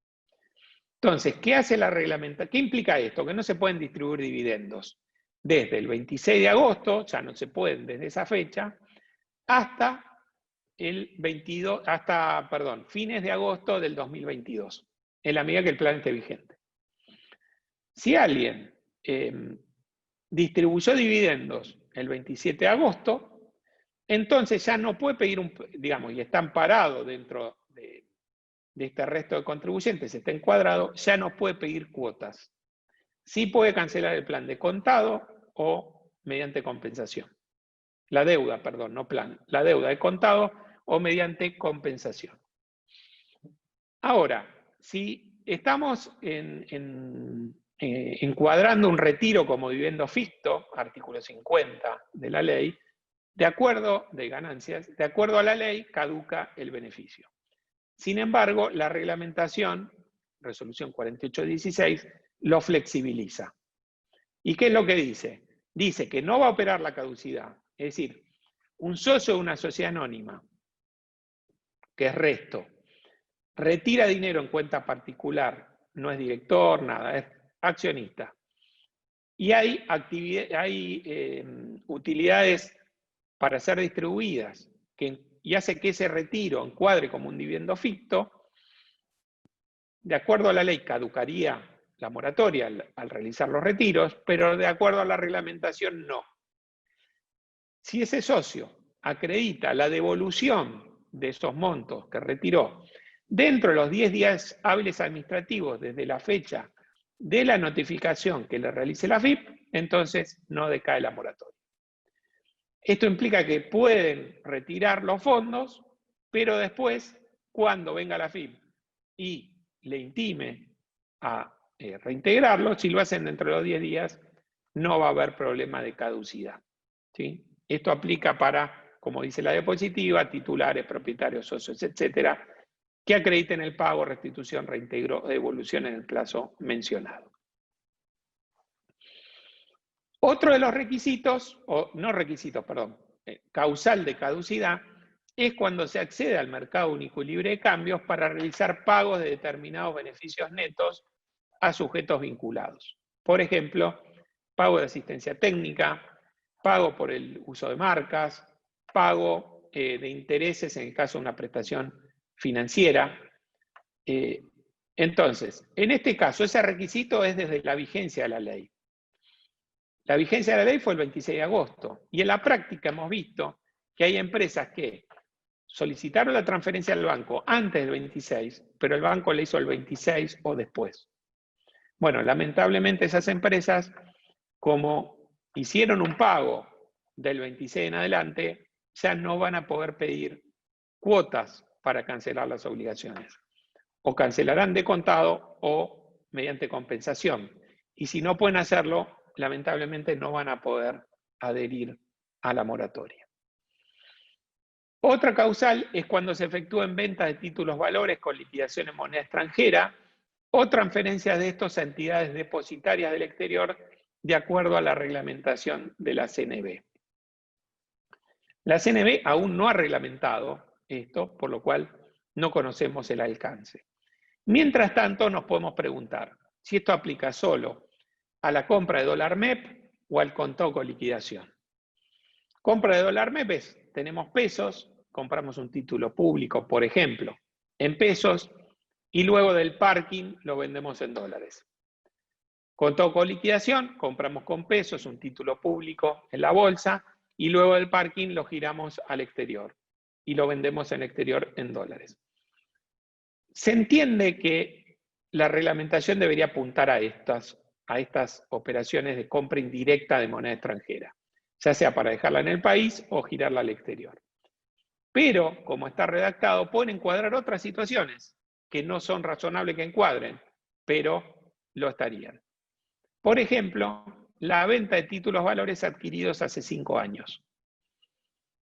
Entonces, ¿qué hace la reglamentación? ¿Qué implica esto? Que no se pueden distribuir dividendos desde el 26 de agosto, ya no se pueden desde esa fecha, hasta fines de agosto del 2022, en la medida que el plan esté vigente. Si alguien distribuyó dividendos el 27 de agosto, entonces ya no puede pedir y está amparado dentro de este resto de contribuyentes, está encuadrado, ya no puede pedir cuotas. Sí puede cancelar el plan de contado o mediante compensación. La deuda, perdón, no plan. La deuda de contado o mediante compensación. Ahora, si estamos encuadrando un retiro como dividendo ficto, artículo 50 de la ley, de acuerdo a la ley, caduca el beneficio. Sin embargo, la reglamentación, resolución 4816, lo flexibiliza. ¿Y qué es lo que dice? Dice que no va a operar la caducidad. Es decir, un socio de una sociedad anónima, que es resto, retira dinero en cuenta particular, no es director, nada, es accionista. Y hay utilidades para ser distribuidas, y hace que ese retiro encuadre como un dividendo ficto. De acuerdo a la ley, caducaría la moratoria al realizar los retiros, pero de acuerdo a la reglamentación, no. Si ese socio acredita la devolución de esos montos que retiró Dentro de los 10 días hábiles administrativos desde la fecha de la notificación que le realice la FIP, entonces no decae la moratoria. Esto implica que pueden retirar los fondos, pero después, cuando venga la FIP y le intime a reintegrarlo, si lo hacen dentro de los 10 días, no va a haber problema de caducidad, ¿sí? Esto aplica para, como dice la diapositiva, titulares, propietarios, socios, etcétera, que acrediten el pago, restitución, reintegro o devolución en el plazo mencionado. Otro de los requisitos, o no requisitos, perdón, causal de caducidad, es cuando se accede al mercado único y libre de cambios para realizar pagos de determinados beneficios netos a sujetos vinculados. Por ejemplo, pago de asistencia técnica, pago por el uso de marcas, pago de intereses en el caso de una prestación financiera. Entonces, en este caso, ese requisito es desde la vigencia de la ley. La vigencia de la ley fue el 26 de agosto y en la práctica hemos visto que hay empresas que solicitaron la transferencia al banco antes del 26, pero el banco le hizo el 26 o después. Bueno, lamentablemente esas empresas, como hicieron un pago del 26 en adelante, ya no van a poder pedir cuotas para cancelar las obligaciones. O cancelarán de contado o mediante compensación. Y si no pueden hacerlo, lamentablemente no van a poder adherir a la moratoria. Otra causal es cuando se efectúen ventas de títulos valores con liquidación en moneda extranjera o transferencias de estos a entidades depositarias del exterior de acuerdo a la reglamentación de la CNB. La CNB aún no ha reglamentado esto, por lo cual no conocemos el alcance. Mientras tanto, nos podemos preguntar si esto aplica solo a la compra de dólar MEP o al contado con liquidación. Compra de dólar MEP es, tenemos pesos, compramos un título público, por ejemplo, en pesos, y luego del parking lo vendemos en dólares. Contado con liquidación, compramos con pesos un título público en la bolsa, y luego del parking lo giramos al exterior, y lo vendemos en el exterior en dólares. Se entiende que la reglamentación debería apuntar a estas operaciones de compra indirecta de moneda extranjera, ya sea para dejarla en el país o girarla al exterior. Pero, como está redactado, pueden encuadrar otras situaciones que no son razonables que encuadren, pero lo estarían. Por ejemplo, la venta de títulos valores adquiridos hace 5 años.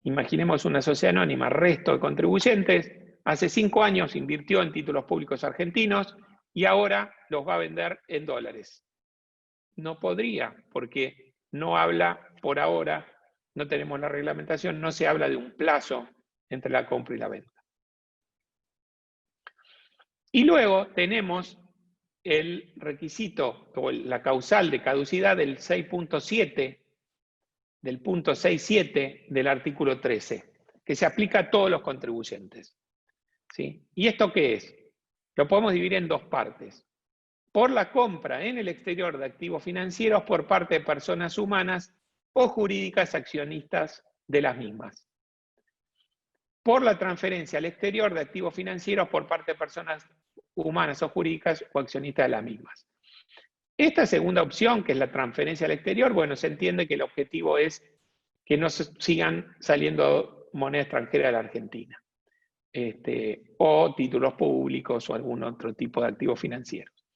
Imaginemos una sociedad anónima, resto de contribuyentes, hace 5 años invirtió en títulos públicos argentinos y ahora los va a vender en dólares. No podría, porque no habla por ahora, no tenemos la reglamentación, no se habla de un plazo entre la compra y la venta. Y luego tenemos el requisito o la causal de caducidad del 6.7, del punto 6.7 del artículo 13, que se aplica a todos los contribuyentes. ¿Sí? ¿Y esto qué es? Lo podemos dividir en dos partes. Por la compra en el exterior de activos financieros por parte de personas humanas o jurídicas accionistas de las mismas. Por la transferencia al exterior de activos financieros por parte de personas humanas o jurídicas o accionistas de las mismas. Esta segunda opción, que es la transferencia al exterior, bueno, se entiende que el objetivo es que no sigan saliendo moneda extranjera de la Argentina. O títulos públicos o algún otro tipo de activos financieros.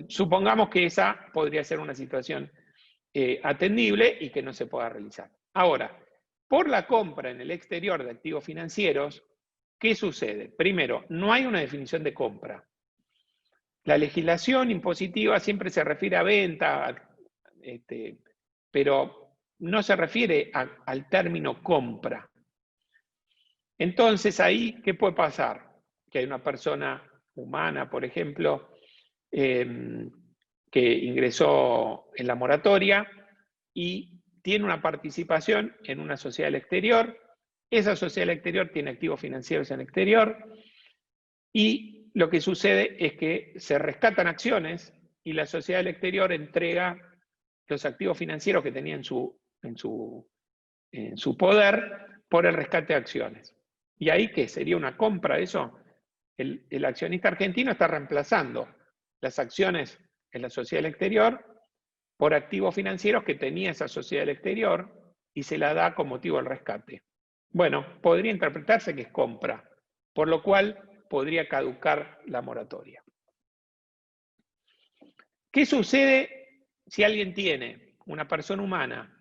Supongamos que esa podría ser una situación atendible y que no se pueda realizar. Ahora, por la compra en el exterior de activos financieros, ¿qué sucede? Primero, no hay una definición de compra. La legislación impositiva siempre se refiere a venta, pero no se refiere al término compra. Entonces, ahí, ¿qué puede pasar? Que hay una persona humana, por ejemplo, que ingresó en la moratoria y tiene una participación en una sociedad del exterior. Esa sociedad del exterior tiene activos financieros en el exterior y lo que sucede es que se rescatan acciones y la sociedad del exterior entrega los activos financieros que tenía en su poder por el rescate de acciones. ¿Y ahí qué? ¿Sería una compra eso? el accionista argentino está reemplazando las acciones en la sociedad del exterior por activos financieros que tenía esa sociedad del exterior y se la da con motivo del rescate. Bueno, podría interpretarse que es compra, por lo cual podría caducar la moratoria. ¿Qué sucede si alguien tiene, una persona humana,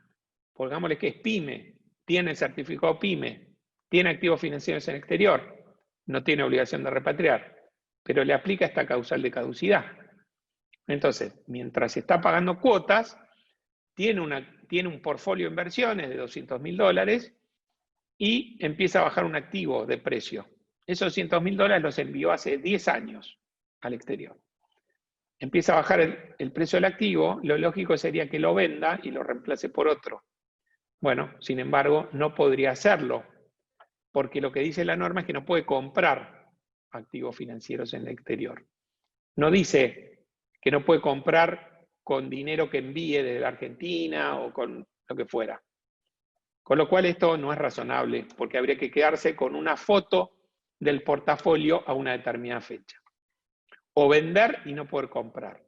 pongámosle que es PYME, tiene el certificado PYME, tiene activos financieros en el exterior, no tiene obligación de repatriar, pero le aplica esta causal de caducidad? Entonces, mientras está pagando cuotas, tiene un portfolio de inversiones de $200.000 y empieza a bajar un activo de precio. Esos $200.000 los envió hace 10 años al exterior. Empieza a bajar el precio del activo, lo lógico sería que lo venda y lo reemplace por otro. Bueno, sin embargo, no podría hacerlo, porque lo que dice la norma es que no puede comprar activos financieros en el exterior. No dice que no puede comprar con dinero que envíe desde la Argentina o con lo que fuera. Con lo cual esto no es razonable, porque habría que quedarse con una foto del portafolio a una determinada fecha. O vender y no poder comprar.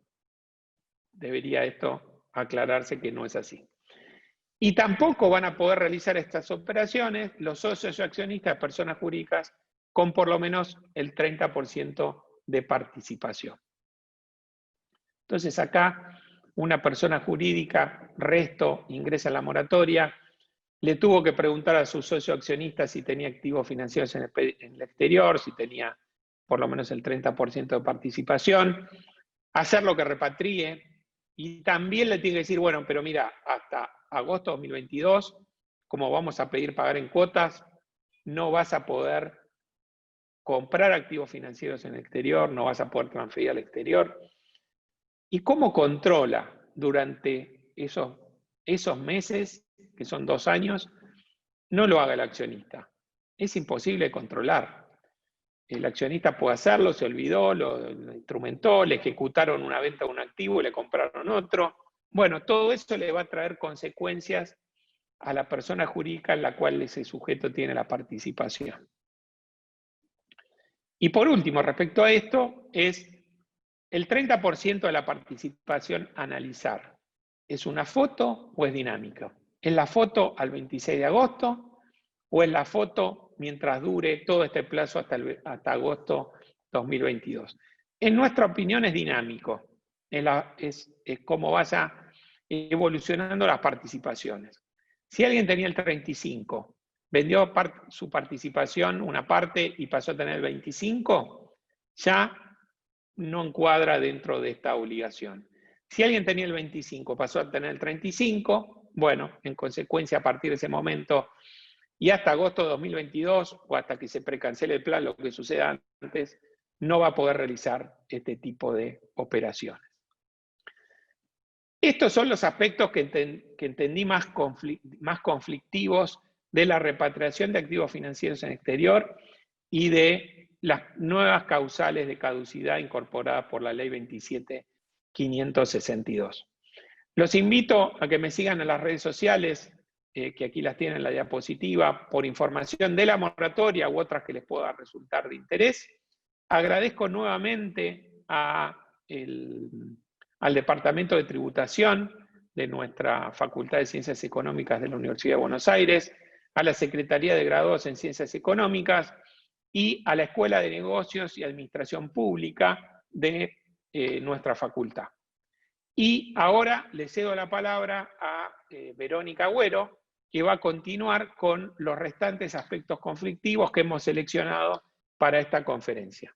Debería esto aclararse que no es así. Y tampoco van a poder realizar estas operaciones los socios o accionistas de personas jurídicas con por lo menos el 30% de participación. Entonces acá una persona jurídica, Resto, ingresa a la moratoria, le tuvo que preguntar a su socio accionista si tenía activos financieros en el exterior, si tenía por lo menos el 30% de participación, hacer lo que repatrie, y también le tiene que decir, bueno, pero mira, hasta agosto de 2022, como vamos a pedir pagar en cuotas, no vas a poder comprar activos financieros en el exterior, no vas a poder transferir al exterior. ¿Y cómo controla durante esos meses, que son 2 años, no lo haga el accionista? Es imposible controlar. El accionista puede hacerlo, se olvidó, lo instrumentó, le ejecutaron una venta de un activo y le compraron otro. Bueno, todo eso le va a traer consecuencias a la persona jurídica en la cual ese sujeto tiene la participación. Y por último, respecto a esto, es el 30% de la participación a analizar. ¿Es una foto o es dinámica? ¿Es la foto al 26 de agosto o es la foto mientras dure todo este plazo hasta agosto 2022? En nuestra opinión es dinámico. Es cómo vaya evolucionando las participaciones. Si alguien tenía el 35, vendió su participación, una parte, y pasó a tener el 25, ya no encuadra dentro de esta obligación. Si alguien tenía el 25, pasó a tener el 35, bueno, en consecuencia, a partir de ese momento y hasta agosto de 2022, o hasta que se precancele el plan, lo que suceda antes, no va a poder realizar este tipo de operaciones. Estos son los aspectos que entendí más conflictivos de la repatriación de activos financieros en el exterior y de las nuevas causales de caducidad incorporadas por la Ley 27.562. Los invito a que me sigan en las redes sociales, que aquí las tienen en la diapositiva, por información de la moratoria u otras que les pueda resultar de interés. Agradezco nuevamente al Departamento de Tributación de nuestra Facultad de Ciencias Económicas de la Universidad de Buenos Aires, a la Secretaría de Graduados en Ciencias Económicas y a la Escuela de Negocios y Administración Pública de nuestra facultad. Y ahora le cedo la palabra a Verónica Agüero, que va a continuar con los restantes aspectos conflictivos que hemos seleccionado para esta conferencia.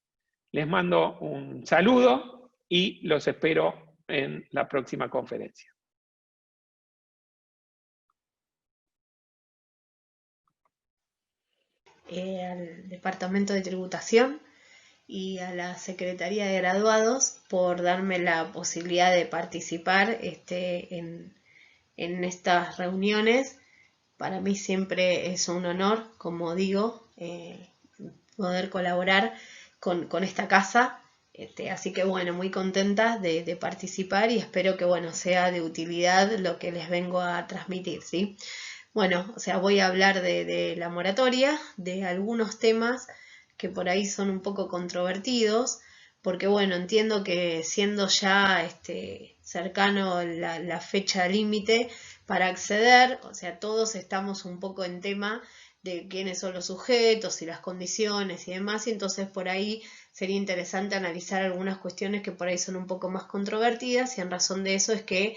Les mando un saludo y los espero en la próxima conferencia. Al Departamento de Tributación y a la Secretaría de Graduados por darme la posibilidad de participar en estas reuniones. Para mí siempre es un honor, como digo, poder colaborar con esta casa. Así que bueno, muy contenta de participar y espero que bueno, sea de utilidad lo que les vengo a transmitir, ¿sí? Bueno, o sea, voy a hablar de la moratoria, de algunos temas que por ahí son un poco controvertidos, porque bueno, entiendo que siendo ya cercano la fecha límite para acceder, o sea, todos estamos un poco en tema de quiénes son los sujetos y las condiciones y demás, y entonces por ahí sería interesante analizar algunas cuestiones que por ahí son un poco más controvertidas, y en razón de eso es que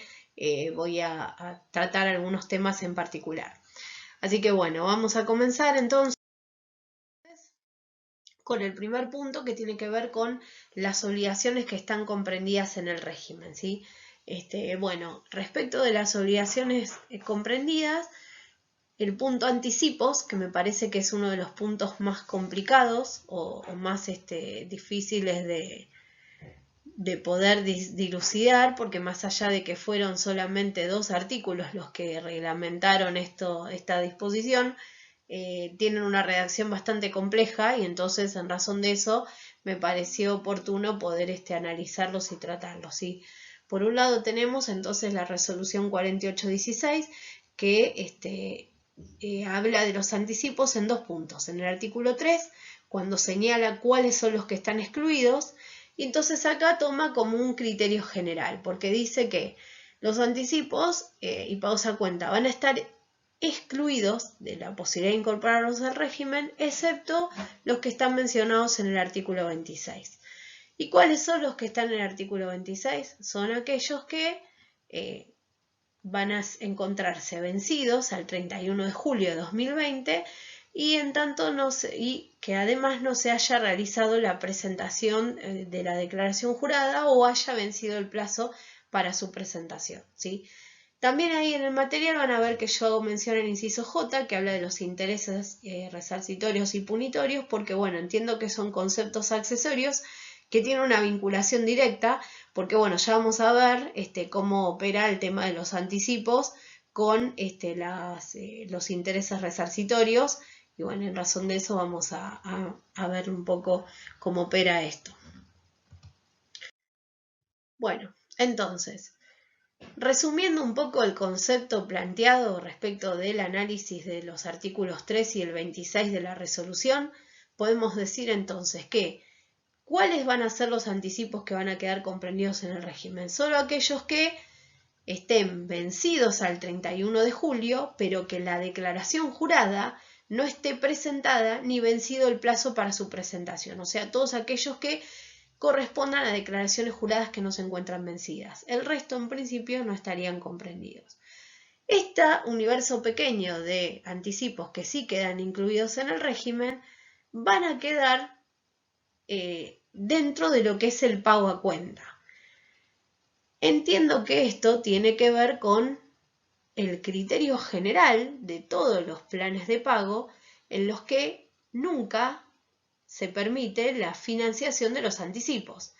voy a tratar algunos temas en particular. Así que bueno, vamos a comenzar entonces con el primer punto, que tiene que ver con las obligaciones que están comprendidas en el régimen, ¿sí? Bueno, respecto de las obligaciones comprendidas, el punto anticipos, que me parece que es uno de los puntos más complicados o más difíciles de poder dilucidar, porque más allá de que fueron solamente 2 artículos los que reglamentaron esta disposición, tienen una redacción bastante compleja, y entonces en razón de eso me pareció oportuno poder analizarlos y tratarlos, ¿sí? Por un lado tenemos entonces la resolución 4816, que habla de los anticipos en 2 puntos. En el artículo 3, cuando señala cuáles son los que están excluidos, y entonces acá toma como un criterio general, porque dice que los anticipos y pagos a cuenta van a estar excluidos de la posibilidad de incorporarlos al régimen, excepto los que están mencionados en el artículo 26. ¿Y cuáles son los que están en el artículo 26? Son aquellos que van a encontrarse vencidos al 31 de julio de 2020 y en tanto y que además no se haya realizado la presentación de la declaración jurada o haya vencido el plazo para su presentación, ¿sí? También ahí en el material van a ver que yo hago mención al inciso J, que habla de los intereses resarcitorios y punitorios, porque bueno, entiendo que son conceptos accesorios que tienen una vinculación directa, porque bueno, ya vamos a ver cómo opera el tema de los anticipos con los intereses resarcitorios, y bueno, en razón de eso vamos a ver un poco cómo opera esto. Bueno, entonces, resumiendo un poco el concepto planteado respecto del análisis de los artículos 3 y el 26 de la resolución, podemos decir entonces que ¿cuáles van a ser los anticipos que van a quedar comprendidos en el régimen? Solo aquellos que estén vencidos al 31 de julio, pero que la declaración jurada no esté presentada ni vencido el plazo para su presentación. O sea, todos aquellos que correspondan a declaraciones juradas que no se encuentran vencidas. El resto, en principio, no estarían comprendidos. Este universo pequeño de anticipos que sí quedan incluidos en el régimen van a quedar dentro de lo que es el pago a cuenta. Entiendo que esto tiene que ver con el criterio general de todos los planes de pago en los que nunca se permite la financiación de los anticipos.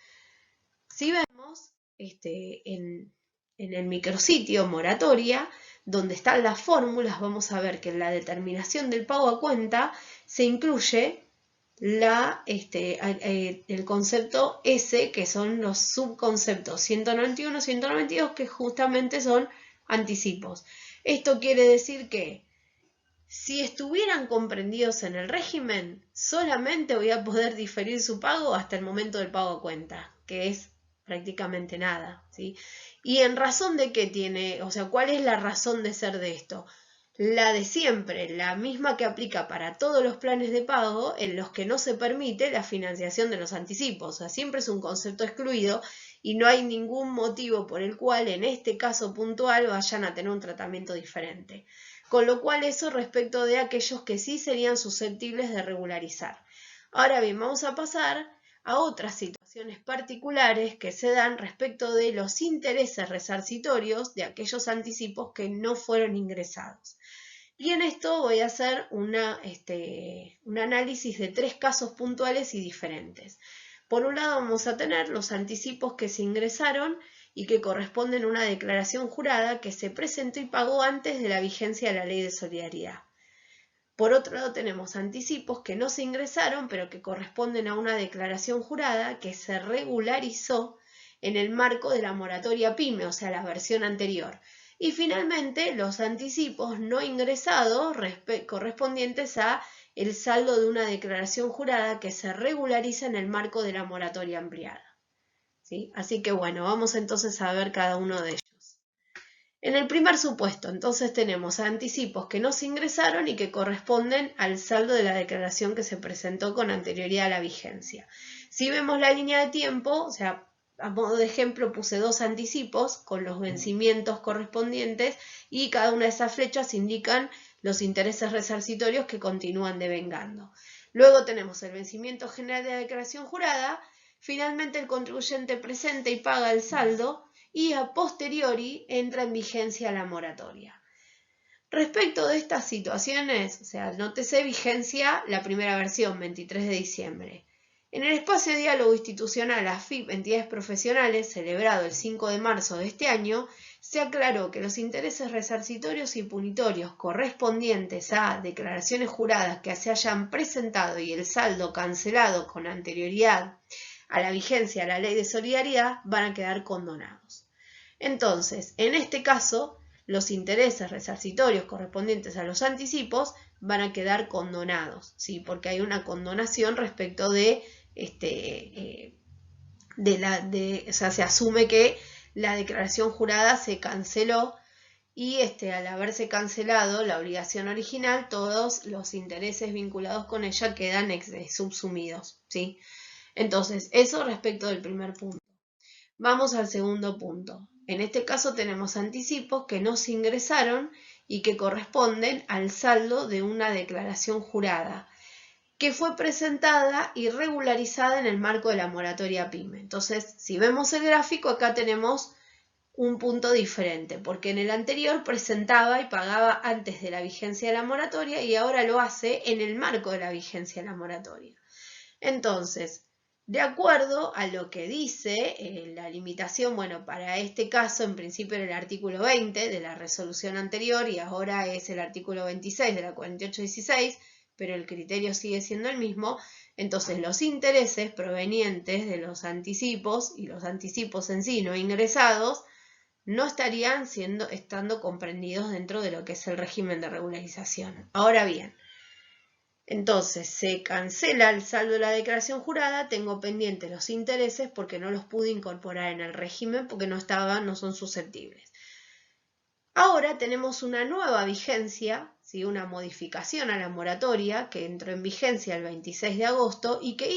Si vemos en el micrositio moratoria, donde están las fórmulas, vamos a ver que en la determinación del pago a cuenta se incluye el concepto S, que son los subconceptos 191 y 192, que justamente son anticipos. Esto quiere decir que si estuvieran comprendidos en el régimen, solamente voy a poder diferir su pago hasta el momento del pago a cuenta, que es prácticamente nada, ¿sí? ¿Y en razón de qué tiene? O sea, ¿cuál es la razón de ser de esto? La de siempre, la misma que aplica para todos los planes de pago en los que no se permite la financiación de los anticipos. O sea, siempre es un concepto excluido y no hay ningún motivo por el cual en este caso puntual vayan a tener un tratamiento diferente. Con lo cual eso respecto de aquellos que sí serían susceptibles de regularizar. Ahora bien, vamos a pasar a otras situaciones particulares que se dan respecto de los intereses resarcitorios de aquellos anticipos que no fueron ingresados. Y en esto voy a hacer un análisis de 3 casos puntuales y diferentes. Por un lado vamos a tener los anticipos que se ingresaron y que corresponden a una declaración jurada que se presentó y pagó antes de la vigencia de la Ley de Solidaridad. Por otro lado tenemos anticipos que no se ingresaron, pero que corresponden a una declaración jurada que se regularizó en el marco de la moratoria PYME, o sea, la versión anterior. Y finalmente los anticipos no ingresados correspondientes a el saldo de una declaración jurada que se regulariza en el marco de la moratoria ampliada. ¿Sí? Así que bueno, vamos entonces a ver cada uno de ellos. En el primer supuesto, entonces tenemos anticipos que no se ingresaron y que corresponden al saldo de la declaración que se presentó con anterioridad a la vigencia. Si vemos la línea de tiempo, o sea, a modo de ejemplo puse 2 anticipos con los vencimientos correspondientes y cada una de esas flechas indican los intereses resarcitorios que continúan devengando. Luego tenemos el vencimiento general de la declaración jurada, finalmente el contribuyente presenta y paga el saldo y a posteriori entra en vigencia la moratoria. Respecto de estas situaciones, o sea, nótese vigencia la primera versión, 23 de diciembre. En el espacio de diálogo institucional AFIP Entidades Profesionales, celebrado el 5 de marzo de este año, se aclaró que los intereses resarcitorios y punitorios correspondientes a declaraciones juradas que se hayan presentado y el saldo cancelado con anterioridad a la vigencia de la Ley de Solidaridad van a quedar condonados. Entonces, en este caso, los intereses resarcitorios correspondientes a los anticipos van a quedar condonados, ¿sí? Porque hay una condonación respecto de, o sea, se asume que la declaración jurada se canceló y al haberse cancelado la obligación original, todos los intereses vinculados con ella quedan subsumidos, ¿sí? Entonces, eso respecto del primer punto. Vamos al segundo punto. En este caso tenemos anticipos que no se ingresaron y que corresponden al saldo de una declaración jurada que fue presentada y regularizada en el marco de la moratoria PYME. Entonces, si vemos el gráfico, acá tenemos un punto diferente, porque en el anterior presentaba y pagaba antes de la vigencia de la moratoria y ahora lo hace en el marco de la vigencia de la moratoria. Entonces, de acuerdo a lo que dice la limitación, bueno, para este caso en principio era el artículo 20 de la resolución anterior y ahora es el artículo 26 de la 4816, pero el criterio sigue siendo el mismo. Entonces los intereses provenientes de los anticipos y los anticipos en sí no ingresados no estarían estando comprendidos dentro de lo que es el régimen de regularización. Ahora bien, entonces se cancela el saldo de la declaración jurada, tengo pendientes los intereses porque no los pude incorporar en el régimen porque no son susceptibles. Ahora tenemos una nueva vigencia, ¿sí? Una modificación a la moratoria que entró en vigencia el 26 de agosto y que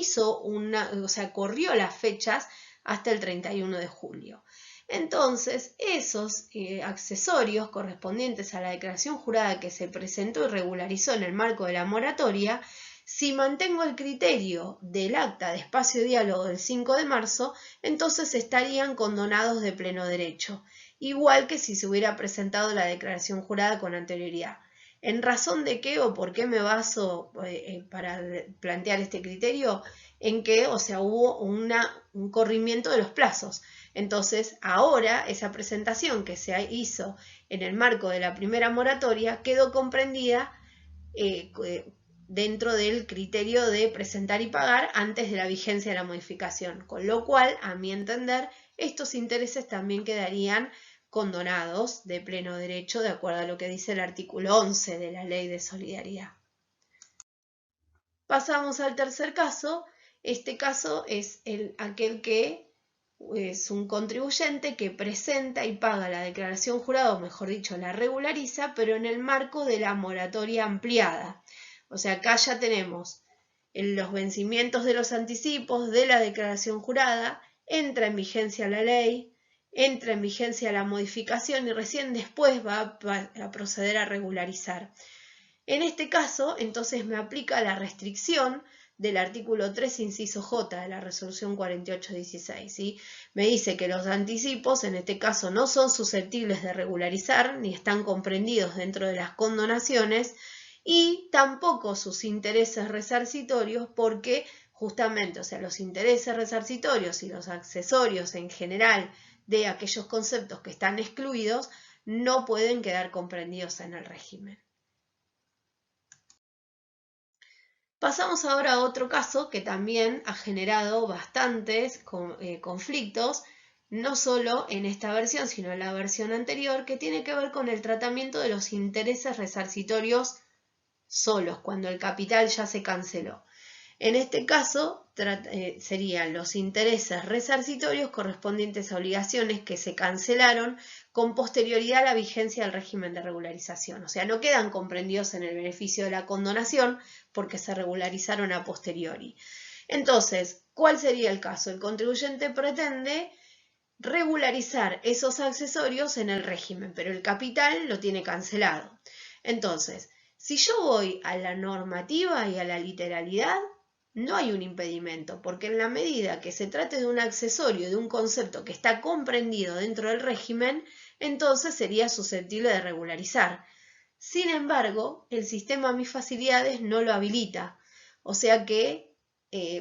corrió las fechas hasta el 31 de julio. Entonces, esos accesorios correspondientes a la declaración jurada que se presentó y regularizó en el marco de la moratoria, si mantengo el criterio del acta de espacio de diálogo del 5 de marzo, entonces estarían condonados de pleno derecho, igual que si se hubiera presentado la declaración jurada con anterioridad. ¿En razón de qué o por qué me baso para plantear este criterio? En que, hubo un corrimiento de los plazos. Entonces, ahora esa presentación que se hizo en el marco de la primera moratoria quedó comprendida dentro del criterio de presentar y pagar antes de la vigencia de la modificación, con lo cual, a mi entender, estos intereses también quedarían condonados de pleno derecho de acuerdo a lo que dice el artículo 11 de la Ley de Solidaridad. Pasamos al tercer caso. Este caso es aquel que es un contribuyente que presenta y paga la declaración jurada, o mejor dicho, la regulariza, pero en el marco de la moratoria ampliada. O sea, acá ya tenemos los vencimientos de los anticipos de la declaración jurada, entra en vigencia la ley, entra en vigencia la modificación y recién después va a proceder a regularizar. En este caso, entonces me aplica la restricción del artículo 3, inciso J de la resolución 4816, ¿sí? Me dice que los anticipos, en este caso, no son susceptibles de regularizar, ni están comprendidos dentro de las condonaciones, y tampoco sus intereses resarcitorios, porque justamente, los intereses resarcitorios y los accesorios en general de aquellos conceptos que están excluidos, no pueden quedar comprendidos en el régimen. Pasamos ahora a otro caso que también ha generado bastantes conflictos, no solo en esta versión, sino en la versión anterior, que tiene que ver con el tratamiento de los intereses resarcitorios solos, cuando el capital ya se canceló. En este caso, serían los intereses resarcitorios correspondientes a obligaciones que se cancelaron con posterioridad a la vigencia del régimen de regularización. O sea, no quedan comprendidos en el beneficio de la condonación porque se regularizaron a posteriori. Entonces, ¿cuál sería el caso? El contribuyente pretende regularizar esos accesorios en el régimen, pero el capital lo tiene cancelado. Entonces, si yo voy a la normativa y a la literalidad, no hay un impedimento, porque en la medida que se trate de un accesorio, de un concepto que está comprendido dentro del régimen, entonces sería susceptible de regularizar. Sin embargo, el sistema Mis Facilidades no lo habilita, o sea que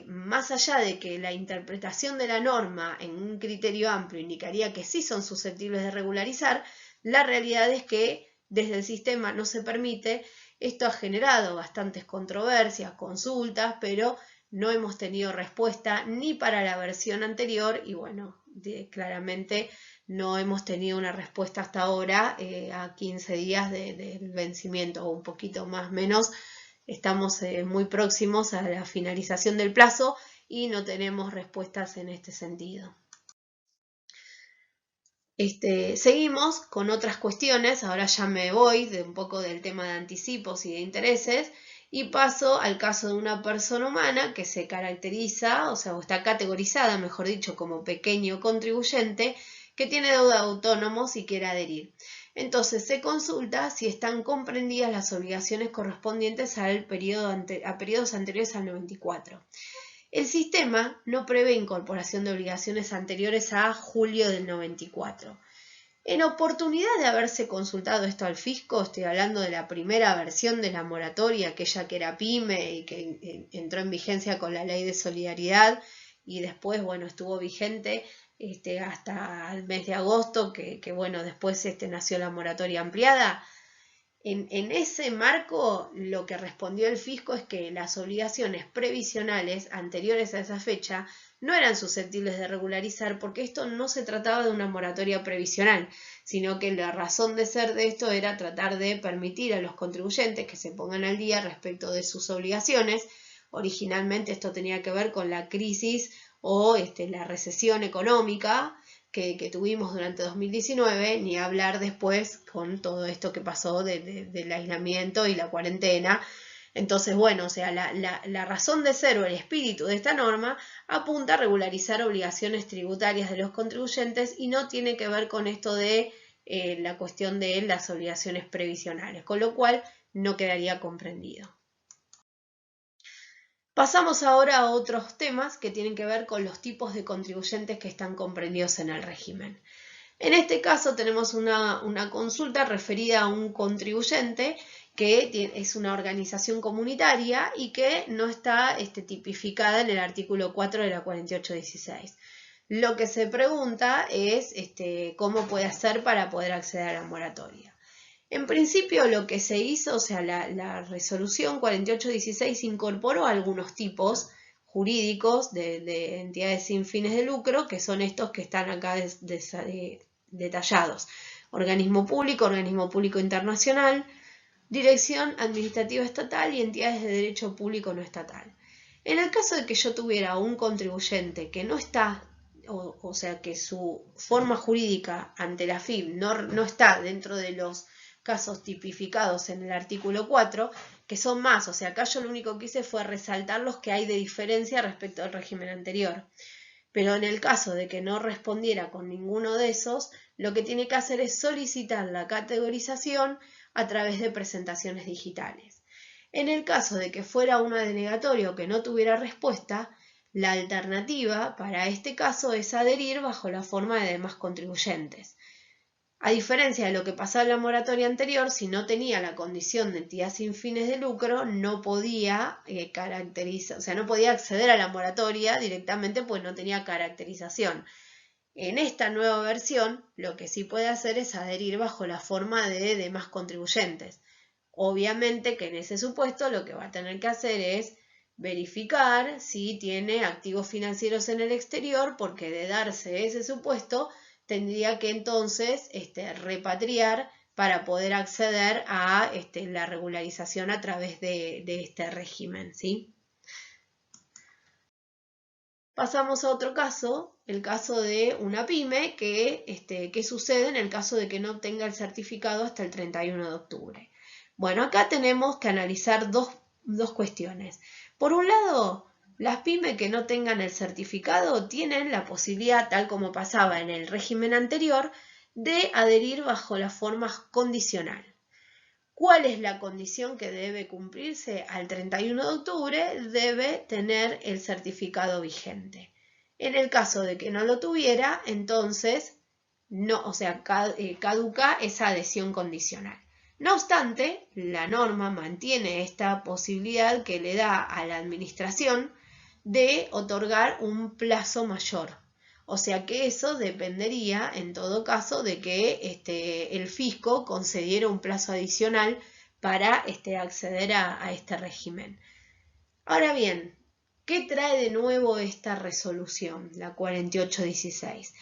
más allá de que la interpretación de la norma en un criterio amplio indicaría que sí son susceptibles de regularizar, la realidad es que desde el sistema no se permite. Esto ha generado bastantes controversias, consultas, pero no hemos tenido respuesta ni para la versión anterior y bueno, claramente no hemos tenido una respuesta hasta ahora, a 15 días del vencimiento o un poquito más menos. Estamos muy próximos a la finalización del plazo y no tenemos respuestas en este sentido. Seguimos con otras cuestiones, ahora ya me voy de un poco del tema de anticipos y de intereses y paso al caso de una persona humana que se caracteriza, o sea, o está categorizada, mejor dicho, como pequeño contribuyente que tiene deuda de autónomos y quiere adherir. Entonces se consulta si están comprendidas las obligaciones correspondientes a periodos anteriores al 94. El sistema no prevé incorporación de obligaciones anteriores a julio del 94. En oportunidad de haberse consultado esto al fisco, estoy hablando de la primera versión de la moratoria, aquella que era PYME y que entró en vigencia con la ley de solidaridad y después, bueno, estuvo vigente hasta el mes de agosto, que bueno, después nació la moratoria ampliada. En ese marco, lo que respondió el fisco es que las obligaciones previsionales anteriores a esa fecha no eran susceptibles de regularizar porque esto no se trataba de una moratoria previsional, sino que la razón de ser de esto era tratar de permitir a los contribuyentes que se pongan al día respecto de sus obligaciones. Originalmente esto tenía que ver con la crisis o la recesión económica que tuvimos durante 2019, ni hablar después con todo esto que pasó del aislamiento y la cuarentena. Entonces, bueno, o sea, la razón de ser o el espíritu de esta norma apunta a regularizar obligaciones tributarias de los contribuyentes y no tiene que ver con esto de la cuestión de las obligaciones previsionales, con lo cual no quedaría comprendido. Pasamos ahora a otros temas que tienen que ver con los tipos de contribuyentes que están comprendidos en el régimen. En este caso tenemos una consulta referida a un contribuyente que es una organización comunitaria y que no está tipificada en el artículo 4 de la 4816. Lo que se pregunta es cómo puede hacer para poder acceder a la moratoria. En principio lo que se hizo, o sea, la resolución 4816 incorporó algunos tipos jurídicos de entidades sin fines de lucro, que son estos que están acá detallados. Organismo público internacional, dirección administrativa estatal y entidades de derecho público no estatal. En el caso de que yo tuviera un contribuyente que no está, o sea, que su forma jurídica ante la FIP no está dentro de los casos tipificados en el artículo 4, que son más, o sea, acá yo lo único que hice fue resaltar los que hay de diferencia respecto al régimen anterior. Pero en el caso de que no respondiera con ninguno de esos, lo que tiene que hacer es solicitar la categorización a través de presentaciones digitales. En el caso de que fuera una denegatoria o que no tuviera respuesta, la alternativa para este caso es adherir bajo la forma de demás contribuyentes. A diferencia de lo que pasaba en la moratoria anterior, si no tenía la condición de entidad sin fines de lucro, no podía caracterizar, o sea, no podía acceder a la moratoria directamente pues no tenía caracterización. En esta nueva versión, lo que sí puede hacer es adherir bajo la forma de demás contribuyentes. Obviamente que en ese supuesto lo que va a tener que hacer es verificar si tiene activos financieros en el exterior, porque de darse ese supuesto, tendría que entonces repatriar para poder acceder a la regularización a través de este régimen, ¿sí? Pasamos a otro caso, el caso de una pyme que sucede en el caso de que no obtenga el certificado hasta el 31 de octubre. Bueno, acá tenemos que analizar dos cuestiones. Por un lado, las pymes que no tengan el certificado tienen la posibilidad, tal como pasaba en el régimen anterior, de adherir bajo la forma condicional. ¿Cuál es la condición que debe cumplirse? Al 31 de octubre debe tener el certificado vigente. En el caso de que no lo tuviera, entonces caduca esa adhesión condicional. No obstante, la norma mantiene esta posibilidad que le da a la administración de otorgar un plazo mayor. O sea que eso dependería, en todo caso, de que el fisco concediera un plazo adicional para acceder a este régimen. Ahora bien, ¿qué trae de nuevo esta resolución, la 4816?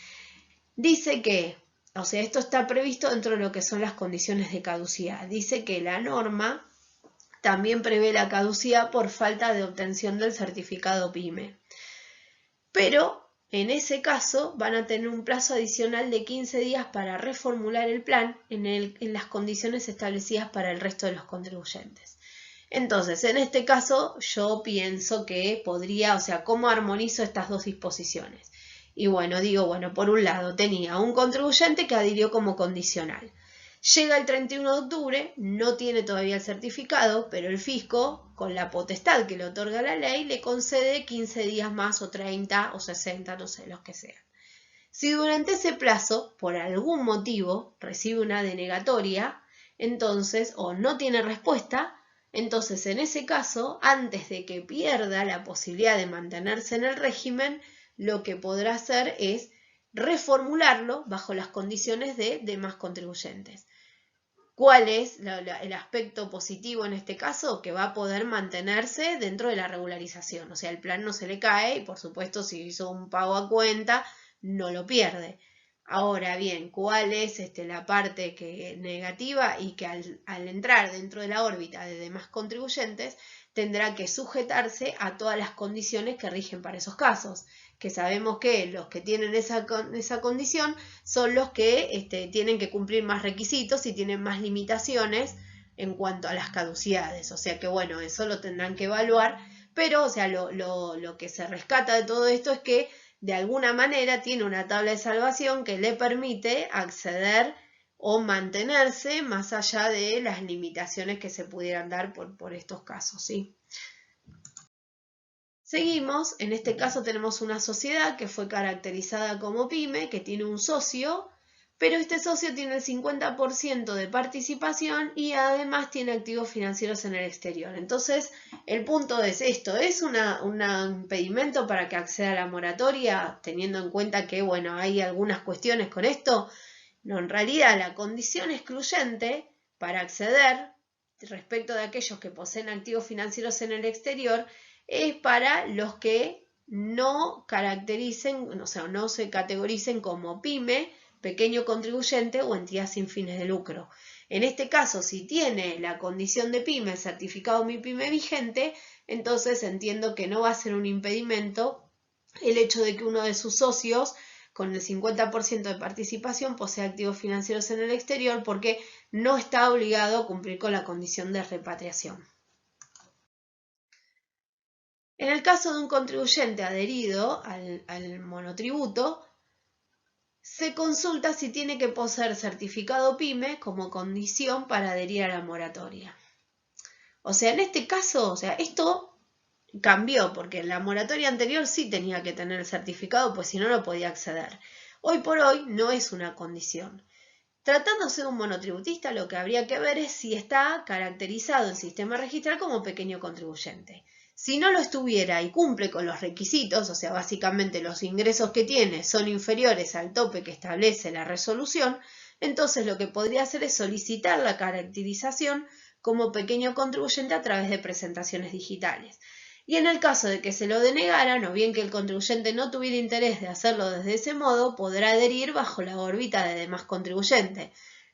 Dice que, o sea, esto está previsto dentro de lo que son las condiciones de caducidad. Dice que la norma también prevé la caducidad por falta de obtención del certificado PYME. Pero en ese caso van a tener un plazo adicional de 15 días para reformular el plan en las condiciones establecidas para el resto de los contribuyentes. Entonces, en este caso yo pienso que podría, o sea, ¿cómo armonizo estas dos disposiciones? Y bueno, por un lado tenía un contribuyente que adhirió como condicional. Llega el 31 de octubre, no tiene todavía el certificado, pero el fisco, con la potestad que le otorga la ley, le concede 15 días más o 30 o 60, no sé, los que sean. Si durante ese plazo, por algún motivo, recibe una denegatoria, entonces, o no tiene respuesta, entonces en ese caso, antes de que pierda la posibilidad de mantenerse en el régimen, lo que podrá hacer es reformularlo bajo las condiciones de demás contribuyentes. ¿Cuál es el aspecto positivo en este caso? Que va a poder mantenerse dentro de la regularización. O sea, el plan no se le cae y, por supuesto, si hizo un pago a cuenta, no lo pierde. Ahora bien, ¿cuál es la parte negativa? Y que al entrar dentro de la órbita de demás contribuyentes, tendrá que sujetarse a todas las condiciones que rigen para esos casos, que sabemos que los que tienen esa condición son los que tienen que cumplir más requisitos y tienen más limitaciones en cuanto a las caducidades. O sea que bueno, eso lo tendrán que evaluar, pero o sea, lo que se rescata de todo esto es que de alguna manera tiene una tabla de salvación que le permite acceder o mantenerse más allá de las limitaciones que se pudieran dar por estos casos, ¿sí? Seguimos, en este caso tenemos una sociedad que fue caracterizada como pyme, que tiene un socio, pero este socio tiene el 50% de participación y además tiene activos financieros en el exterior. Entonces, el punto es esto, ¿es un impedimento para que acceda a la moratoria, teniendo en cuenta que, bueno, hay algunas cuestiones con esto? No, en realidad la condición excluyente para acceder respecto de aquellos que poseen activos financieros en el exterior es para los que no caractericen, o sea, no se categoricen como pyme, pequeño contribuyente o entidad sin fines de lucro. En este caso, si tiene la condición de pyme, el certificado MIPYME vigente, entonces entiendo que no va a ser un impedimento el hecho de que uno de sus socios con el 50% de participación posee activos financieros en el exterior porque no está obligado a cumplir con la condición de repatriación. En el caso de un contribuyente adherido al monotributo, se consulta si tiene que poseer certificado PYME como condición para adherir a la moratoria. O sea, en este caso, o sea, esto cambió porque en la moratoria anterior sí tenía que tener el certificado, pues si no, no podía acceder. Hoy por hoy no es una condición. Tratándose de un monotributista, lo que habría que ver es si está caracterizado el sistema registral como pequeño contribuyente. Si no lo estuviera y cumple con los requisitos, o sea, básicamente los ingresos que tiene son inferiores al tope que establece la resolución, entonces lo que podría hacer es solicitar la caracterización como pequeño contribuyente a través de presentaciones digitales. Y en el caso de que se lo denegaran, o bien que el contribuyente no tuviera interés de hacerlo desde ese modo, podrá adherir bajo la órbita de demás contribuyentes.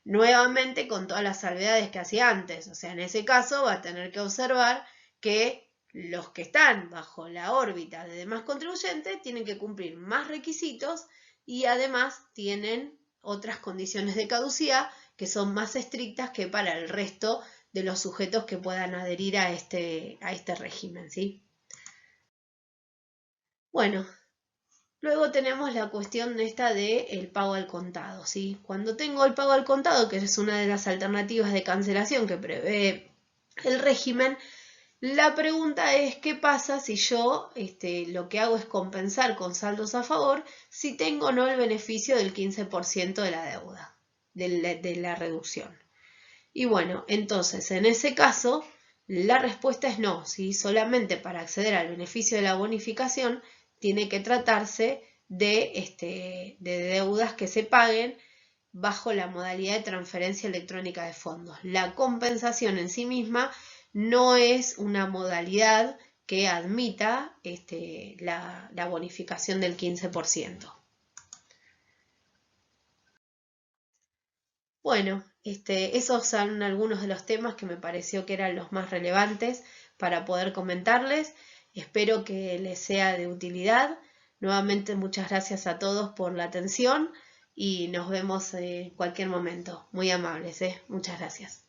nuevamente con todas las salvedades que hacía antes. O sea, en ese caso va a tener que observar que los que están bajo la órbita de demás contribuyentes tienen que cumplir más requisitos y además tienen otras condiciones de caducidad que son más estrictas que para el resto de los sujetos que puedan adherir a este régimen, ¿sí? Bueno, luego tenemos la cuestión esta del pago al contado, ¿sí? Cuando tengo el pago al contado, que es una de las alternativas de cancelación que prevé el régimen, la pregunta es qué pasa si yo lo que hago es compensar con saldos a favor si tengo o no el beneficio del 15% de la deuda, de la reducción. Y bueno, entonces en ese caso la respuesta es no, ¿sí? Solamente para acceder al beneficio de la bonificación tiene que tratarse de deudas que se paguen bajo la modalidad de transferencia electrónica de fondos. La compensación en sí misma no es una modalidad que admita la bonificación del 15%. Bueno, esos son algunos de los temas que me pareció que eran los más relevantes para poder comentarles. Espero que les sea de utilidad. Nuevamente muchas gracias a todos por la atención y nos vemos en cualquier momento. Muy amables, Muchas gracias.